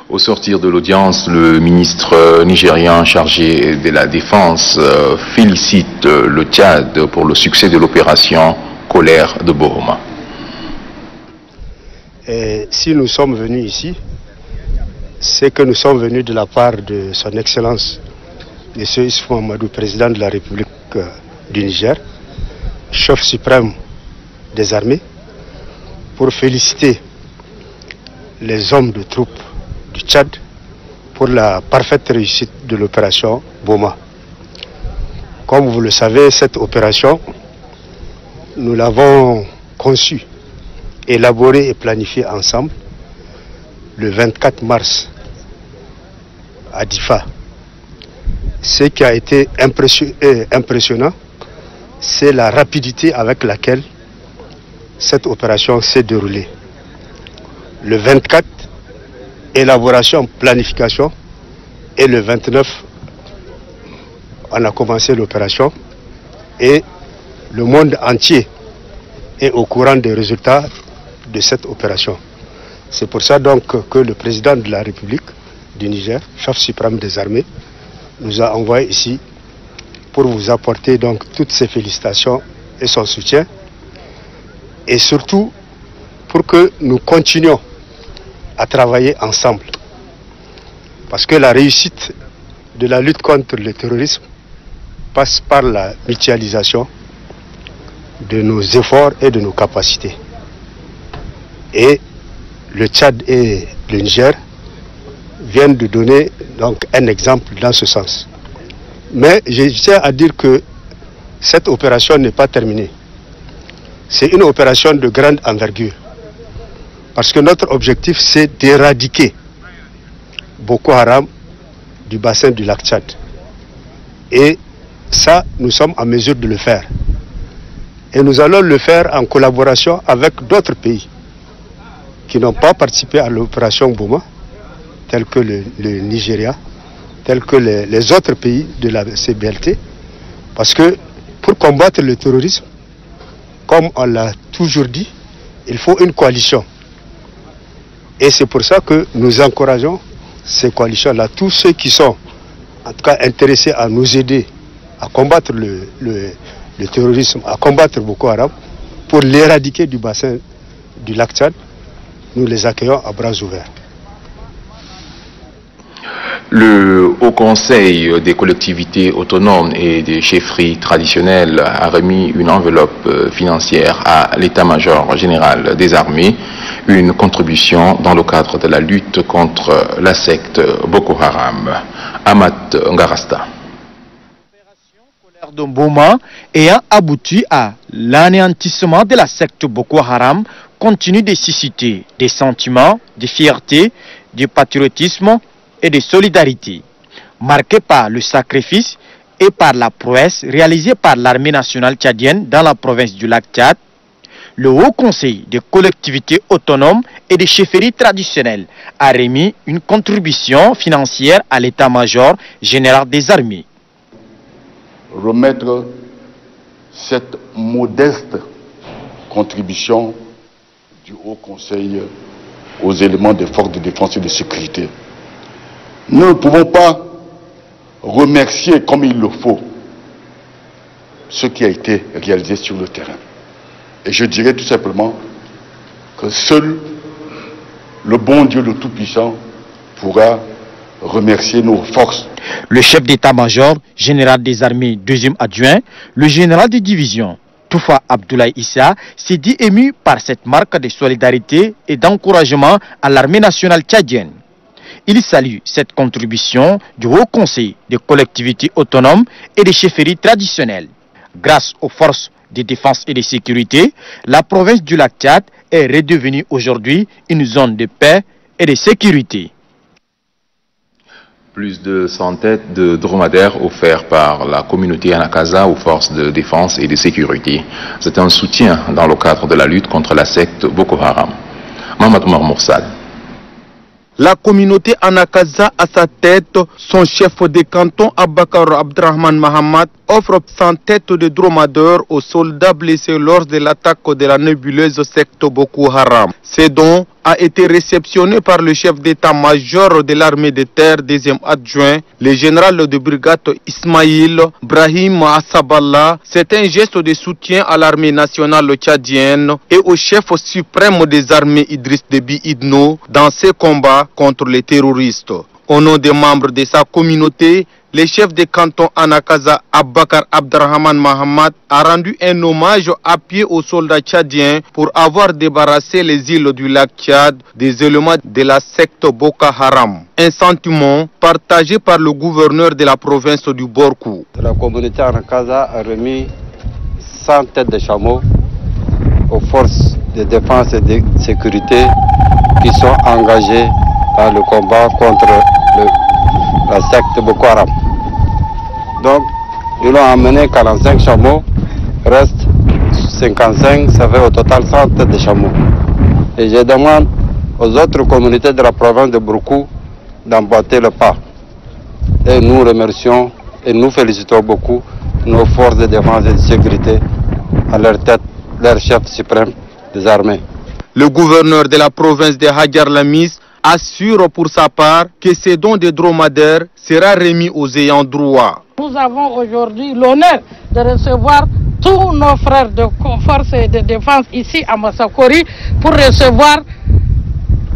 Au sortir de l'audience, le ministre nigérien chargé de la Défense félicite le Tchad pour le succès de l'opération Colère de Boma. Si nous sommes venus ici, c'est que nous sommes venus de la part de son Excellence, M. Issoufou Mamadou, président de la République du Niger, chef suprême des armées, pour féliciter les hommes de troupes du Tchad pour la parfaite réussite de l'opération Boma. Comme vous le savez, cette opération, nous l'avons conçue, élaborée et planifiée ensemble le 24 mars à Difa. Ce qui a été impressionnant, c'est la rapidité avec laquelle cette opération s'est déroulée. Le 24, élaboration, planification, et le 29, on a commencé l'opération et le monde entier est au courant des résultats de cette opération. C'est pour ça donc que le président de la République du Niger, chef suprême des armées, nous a envoyé ici pour vous apporter donc toutes ses félicitations et son soutien, et surtout pour que nous continuions à travailler ensemble. Parce que la réussite de la lutte contre le terrorisme passe par la mutualisation de nos efforts et de nos capacités. Et le Tchad et le Niger viennent de donner donc un exemple dans ce sens. Mais je tiens à dire que cette opération n'est pas terminée. C'est une opération de grande envergure. Parce que notre objectif, c'est d'éradiquer Boko Haram du bassin du lac Tchad. Et ça, nous sommes en mesure de le faire. Et nous allons le faire en collaboration avec d'autres pays qui n'ont pas participé à l'opération Boma, tels que le Nigeria, tels que les autres pays de la CBLT. Parce que pour combattre le terrorisme, comme on l'a toujours dit, il faut une coalition. Et c'est pour ça que nous encourageons ces coalitions-là, tous ceux qui sont en tout cas intéressés à nous aider à combattre le terrorisme, à combattre Boko Haram, pour l'éradiquer du bassin du lac Tchad, nous les accueillons à bras ouverts. Le Haut Conseil des collectivités autonomes et des chefferies traditionnelles a remis une enveloppe financière à l'état-major général des armées, une contribution dans le cadre de la lutte contre la secte Boko Haram. Amat Ngarasta. De Boma ayant abouti à l'anéantissement de la secte Boko Haram continue de susciter des sentiments de fierté, de patriotisme et de solidarité, marqués par le sacrifice et par la prouesse réalisée par l'armée nationale tchadienne dans la province du lac Tchad. Le Haut Conseil des collectivités autonomes et des chefferies traditionnelles a remis une contribution financière à l'état-major général des armées. Remettre cette modeste contribution du Haut Conseil aux éléments des forces de défense et de sécurité. Nous ne pouvons pas remercier comme il le faut ce qui a été réalisé sur le terrain. Et je dirais tout simplement que seul le bon Dieu le Tout-Puissant pourra remercier nos forces. Le chef d'état-major général des armées, deuxième adjoint, le général de division, Toufa Abdoulaye Issa, s'est dit ému par cette marque de solidarité et d'encouragement à l'armée nationale tchadienne. Il salue cette contribution du Haut Conseil des collectivités autonomes et des chefferies traditionnelles. Grâce aux forces de défense et de sécurité, la province du lac Tchad est redevenue aujourd'hui une zone de paix et de sécurité. Plus de 100 têtes de dromadaires offerts par la communauté Anakaza aux forces de défense et de sécurité. C'est un soutien dans le cadre de la lutte contre la secte Boko Haram. Mamadou Moursal. La communauté Anakaza à sa tête, son chef de canton Abakar Abdrahman Mahamad offre 100 têtes de dromadaires aux soldats blessés lors de l'attaque de la nébuleuse secte Boko Haram. Ces dons a été réceptionné par le chef d'état-major de l'armée de terre, deuxième adjoint, le général de brigade Ismaïl Brahim Assaballah. C'est un geste de soutien à l'armée nationale tchadienne et au chef suprême des armées Idriss Déby Itno dans ces combats contre les terroristes. Au nom des membres de sa communauté, le chef de canton Anakaza, Abakar Abdrahman Mahamat, a rendu un hommage à pied aux soldats tchadiens pour avoir débarrassé les îles du lac Tchad des éléments de la secte Boko Haram. Un sentiment partagé par le gouverneur de la province du Borkou. La communauté Anakaza a remis 100 têtes de chameaux aux forces de défense et de sécurité qui sont engagées dans le combat contre la secte Boko Haram. Donc, ils ont amené 45 chameaux, reste 55, ça fait au total 100 têtes de chameaux. Et je demande aux autres communautés de la province de Borkou d'emboîter le pas. Et nous remercions et nous félicitons beaucoup nos forces de défense et de sécurité, à leur tête, leur chef suprême des armées. Le gouverneur de la province de Hadjar Lamis assure pour sa part que ces dons de dromadaires sera remis aux ayants droit. Nous avons aujourd'hui l'honneur de recevoir tous nos frères de force et de défense ici à Massakori pour recevoir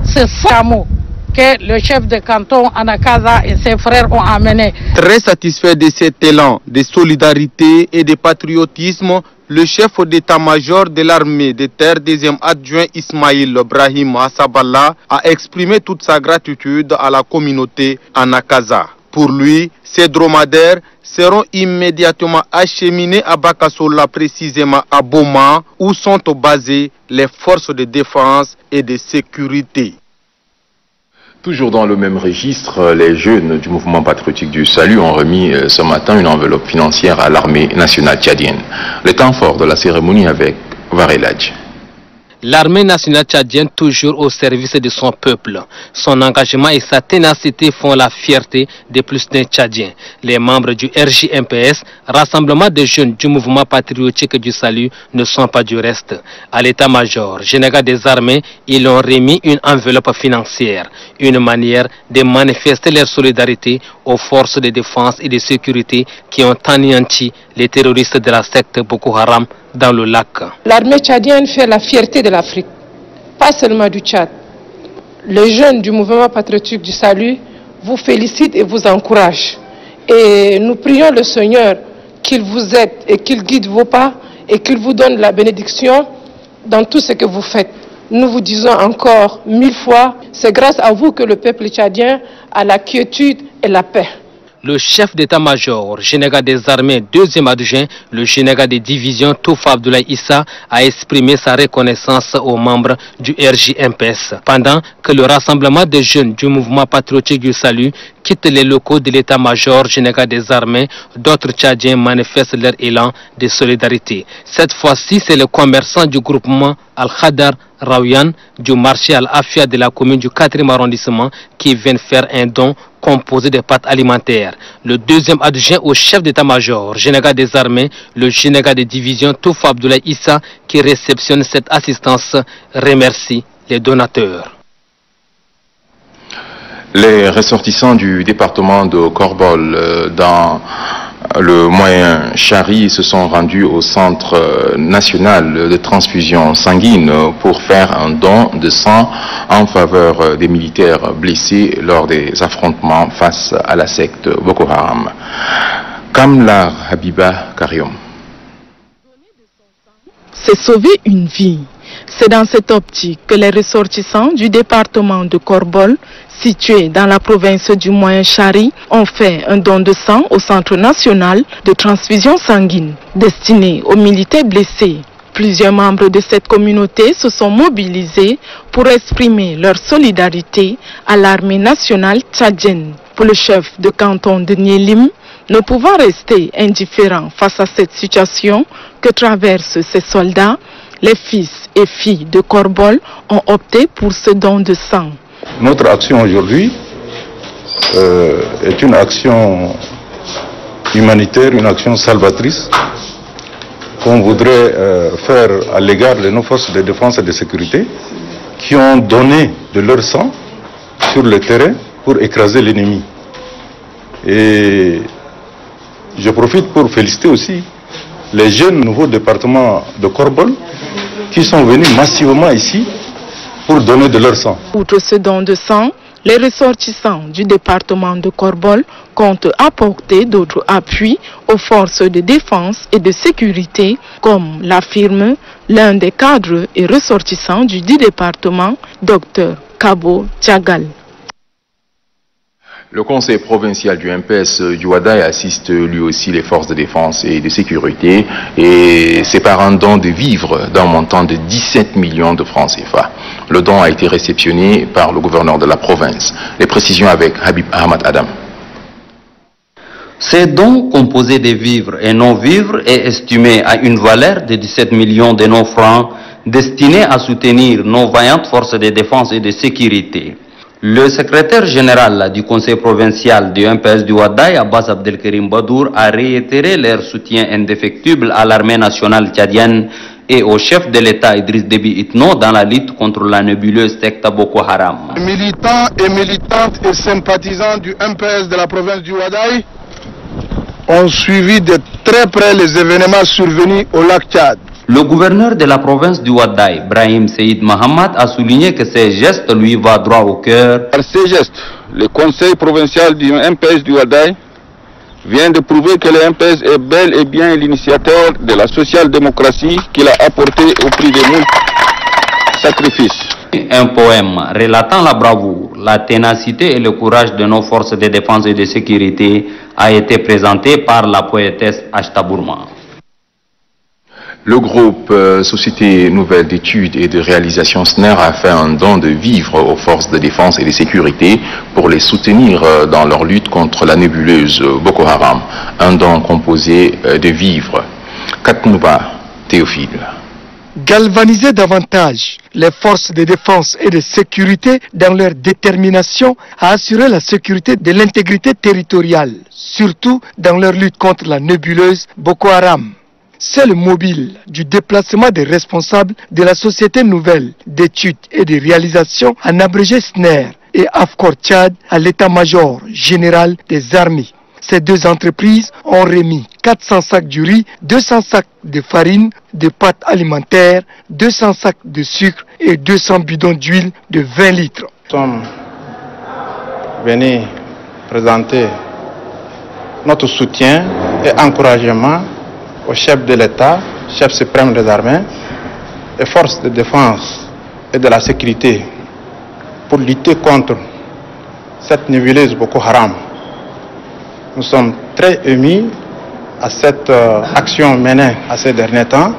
ces chameaux que le chef de canton Anakaza et ses frères ont amenés. Très satisfait de cet élan de solidarité et de patriotisme, le chef d'état-major de l'armée de terre, deuxième adjoint Ismaïl Brahim Assaballa, a exprimé toute sa gratitude à la communauté Anakaza. Pour lui, ces dromadaires seront immédiatement acheminés à Bakasola, précisément à Boma, où sont basées les forces de défense et de sécurité. Toujours dans le même registre, les jeunes du mouvement patriotique du salut ont remis ce matin une enveloppe financière à l'armée nationale tchadienne. Le temps fort de la cérémonie avec Vareladj. L'armée nationale tchadienne, toujours au service de son peuple. Son engagement et sa ténacité font la fierté de plus d'un Tchadien. Les membres du RJMPS, rassemblement des jeunes du mouvement patriotique du salut, ne sont pas du reste. À l'état-major général des armées, ils ont remis une enveloppe financière, une manière de manifester leur solidarité aux forces de défense et de sécurité qui ont anéanti les terroristes de la secte Boko Haram dans le lac. L'armée tchadienne fait la fierté de l'Afrique, pas seulement du Tchad. Les jeunes du mouvement patriotique du salut vous félicitent et vous encouragent. Et nous prions le Seigneur qu'il vous aide et qu'il guide vos pas et qu'il vous donne la bénédiction dans tout ce que vous faites. Nous vous disons encore 1000 fois, c'est grâce à vous que le peuple tchadien a la quiétude et la paix. Le chef d'état-major général des armées, deuxième adjoint, le général des divisions Toufa Abdoulaye Issa, a exprimé sa reconnaissance aux membres du RJMPS. Pendant que le rassemblement des jeunes du mouvement patriotique du salut quitte les locaux de l'état-major général des armées, d'autres Tchadiens manifestent leur élan de solidarité. Cette fois-ci, c'est le commerçant du groupement Al-Khadar Raouyan du marché Al-Afia de la commune du 4e arrondissement qui vient faire un don composé de pâtes alimentaires. Le deuxième adjoint au chef d'état-major général des armées, le général de division Toufa Abdoulaye Issa, qui réceptionne cette assistance, remercie les donateurs. Les ressortissants du département de Korbol dans le moyen Chari se sont rendus au centre national de transfusion sanguine pour faire un don de sang en faveur des militaires blessés lors des affrontements face à la secte Boko Haram. Kamla Habiba Kariom. C'est sauver une vie. C'est dans cette optique que les ressortissants du département de Korbol, situé dans la province du Moyen Chari, ont fait un don de sang au Centre national de transfusion sanguine destiné aux militaires blessés. Plusieurs membres de cette communauté se sont mobilisés pour exprimer leur solidarité à l'armée nationale tchadienne. Pour le chef de canton de Nielim, ne pouvant rester indifférent face à cette situation que traversent ces soldats, les fils et filles de Korbol ont opté pour ce don de sang. Notre action aujourd'hui est une action humanitaire, une action salvatrice qu'on voudrait faire à l'égard de nos forces de défense et de sécurité qui ont donné de leur sang sur le terrain pour écraser l'ennemi. Et je profite pour féliciter aussi les jeunes nouveaux départements de Korbol qui sont venus massivement ici pour donner de leur sang. Outre ce don de sang, Les ressortissants du département de Korbol comptent apporter d'autres appuis aux forces de défense et de sécurité, comme l'affirme l'un des cadres et ressortissants du dit département, Dr Kabo Tchagal. Le conseil provincial du MPS du Ouadaye assiste lui aussi les forces de défense et de sécurité et sépare un don de vivres d'un montant de 17 millions de francs CFA. Le don a été réceptionné par le gouverneur de la province. Les précisions avec Habib Ahmad Adam. Ces dons composés de vivres et non-vivres est estimé à une valeur de 17 millions de nos francs destinés à soutenir nos vaillantes forces de défense et de sécurité. Le secrétaire général du conseil provincial du MPS du Ouadaye, Abbas Abdelkarim Badour, a réitéré leur soutien indéfectible à l'armée nationale tchadienne et au chef de l'État Idriss Déby Itno dans la lutte contre la nébuleuse secte Boko Haram. Militants et militantes et sympathisants du MPS de la province du Ouadaye ont suivi de très près les événements survenus au lac Tchad. Le gouverneur de la province du Ouadaye, Brahim Seyd Mahamad, a souligné que ces gestes lui vont droit au cœur. Par ces gestes, le conseil provincial du MPS du Ouadaye vient de prouver que le MPS est bel et bien l'initiateur de la social-démocratie qu'il a apporté au prix de multiples sacrifices. Un poème relatant la bravoure, la ténacité et le courage de nos forces de défense et de sécurité a été présenté par la poétesse Ashta Bourma. Le groupe Société Nouvelle d'Études et de Réalisation SNER a fait un don de vivres aux forces de défense et de sécurité pour les soutenir dans leur lutte contre la nébuleuse Boko Haram. Un don composé de vivres. Katnouba Théophile. Galvaniser davantage les forces de défense et de sécurité dans leur détermination à assurer la sécurité de l'intégrité territoriale, surtout dans leur lutte contre la nébuleuse Boko Haram. C'est le mobile du déplacement des responsables de la Société Nouvelle d'Études et de Réalisation, en abrégé SNER, et AFCOR Tchad à l'état-major général des armées. Ces deux entreprises ont remis 400 sacs de riz, 200 sacs de farine, de pâtes alimentaires, 200 sacs de sucre et 200 bidons d'huile de 20 litres. Nous sommes venus présenter notre soutien et encouragement au chef de l'État, chef suprême des armées, et forces de défense et de la sécurité pour lutter contre cette nébuleuse Boko Haram. Nous sommes très émus à cette action menée à ces derniers temps.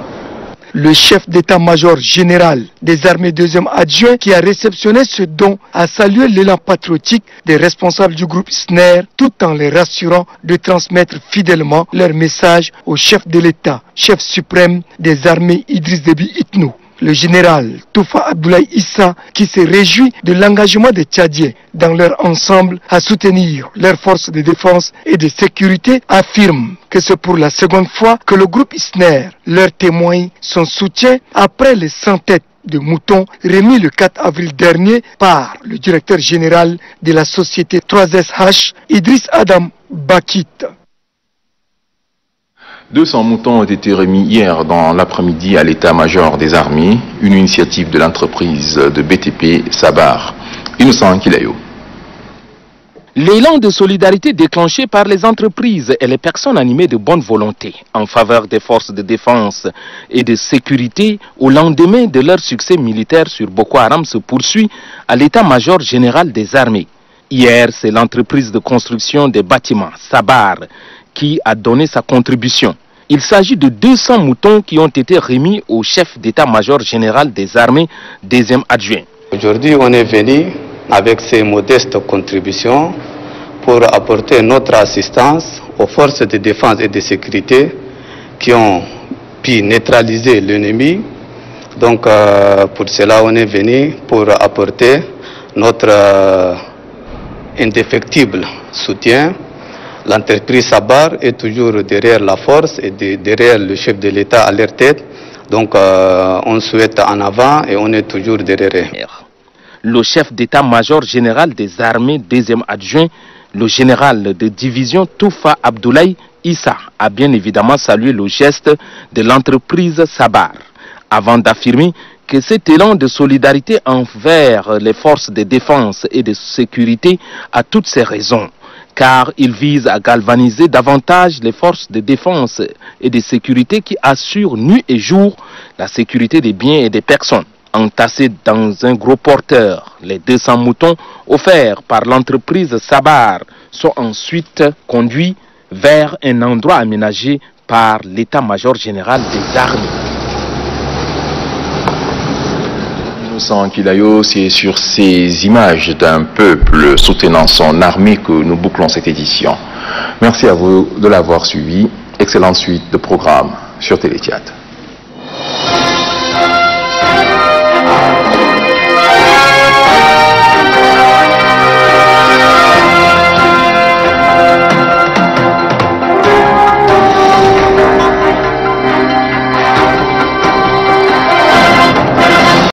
Le chef d'état-major général des armées deuxième adjoint qui a réceptionné ce don a salué l'élan patriotique des responsables du groupe SNER tout en les rassurant de transmettre fidèlement leur message au chef de l'État, chef suprême des armées Idriss Déby Itno. Le général Toufa Abdoulaye Issa, qui se réjouit de l'engagement des Tchadiens dans leur ensemble à soutenir leurs forces de défense et de sécurité, affirme que c'est pour la seconde fois que le groupe SNER leur témoigne son soutien après les 100 têtes de moutons remis le 4 avril dernier par le directeur général de la société 3SH, Idriss Adam Bakit. 200 moutons ont été remis hier dans l'après-midi à l'état-major des armées, une initiative de l'entreprise de BTP Sabar. Innocent Kilayo. L'élan de solidarité déclenché par les entreprises et les personnes animées de bonne volonté en faveur des forces de défense et de sécurité au lendemain de leur succès militaire sur Boko Haram se poursuit à l'état-major général des armées. Hier, c'est l'entreprise de construction des bâtiments, Sabar, qui a donné sa contribution. Il s'agit de 200 moutons qui ont été remis au chef d'état-major général des armées, deuxième adjoint. Aujourd'hui, on est venu avec ces modestes contributions pour apporter notre assistance aux forces de défense et de sécurité qui ont pu neutraliser l'ennemi. Donc, pour cela, on est venu pour apporter notre indéfectible soutien. L'entreprise Sabar est toujours derrière la force et derrière le chef de l'État à leur tête. Donc on souhaite en avant et on est toujours derrière eux. Le chef d'état-major général des armées, deuxième adjoint, le général de division Toufa Abdoulaye Issa, a bien évidemment salué le geste de l'entreprise Sabar, avant d'affirmer que cet élan de solidarité envers les forces de défense et de sécurité a toutes ses raisons, car il vise à galvaniser davantage les forces de défense et de sécurité qui assurent nuit et jour la sécurité des biens et des personnes. Entassés dans un gros porteur, les 200 moutons offerts par l'entreprise Sabar sont ensuite conduits vers un endroit aménagé par l'état-major général des armées. Innocent Kilayo, c'est sur ces images d'un peuple soutenant son armée que nous bouclons cette édition. Merci à vous de l'avoir suivi. Excellente suite de programmes sur Téléthéâtre.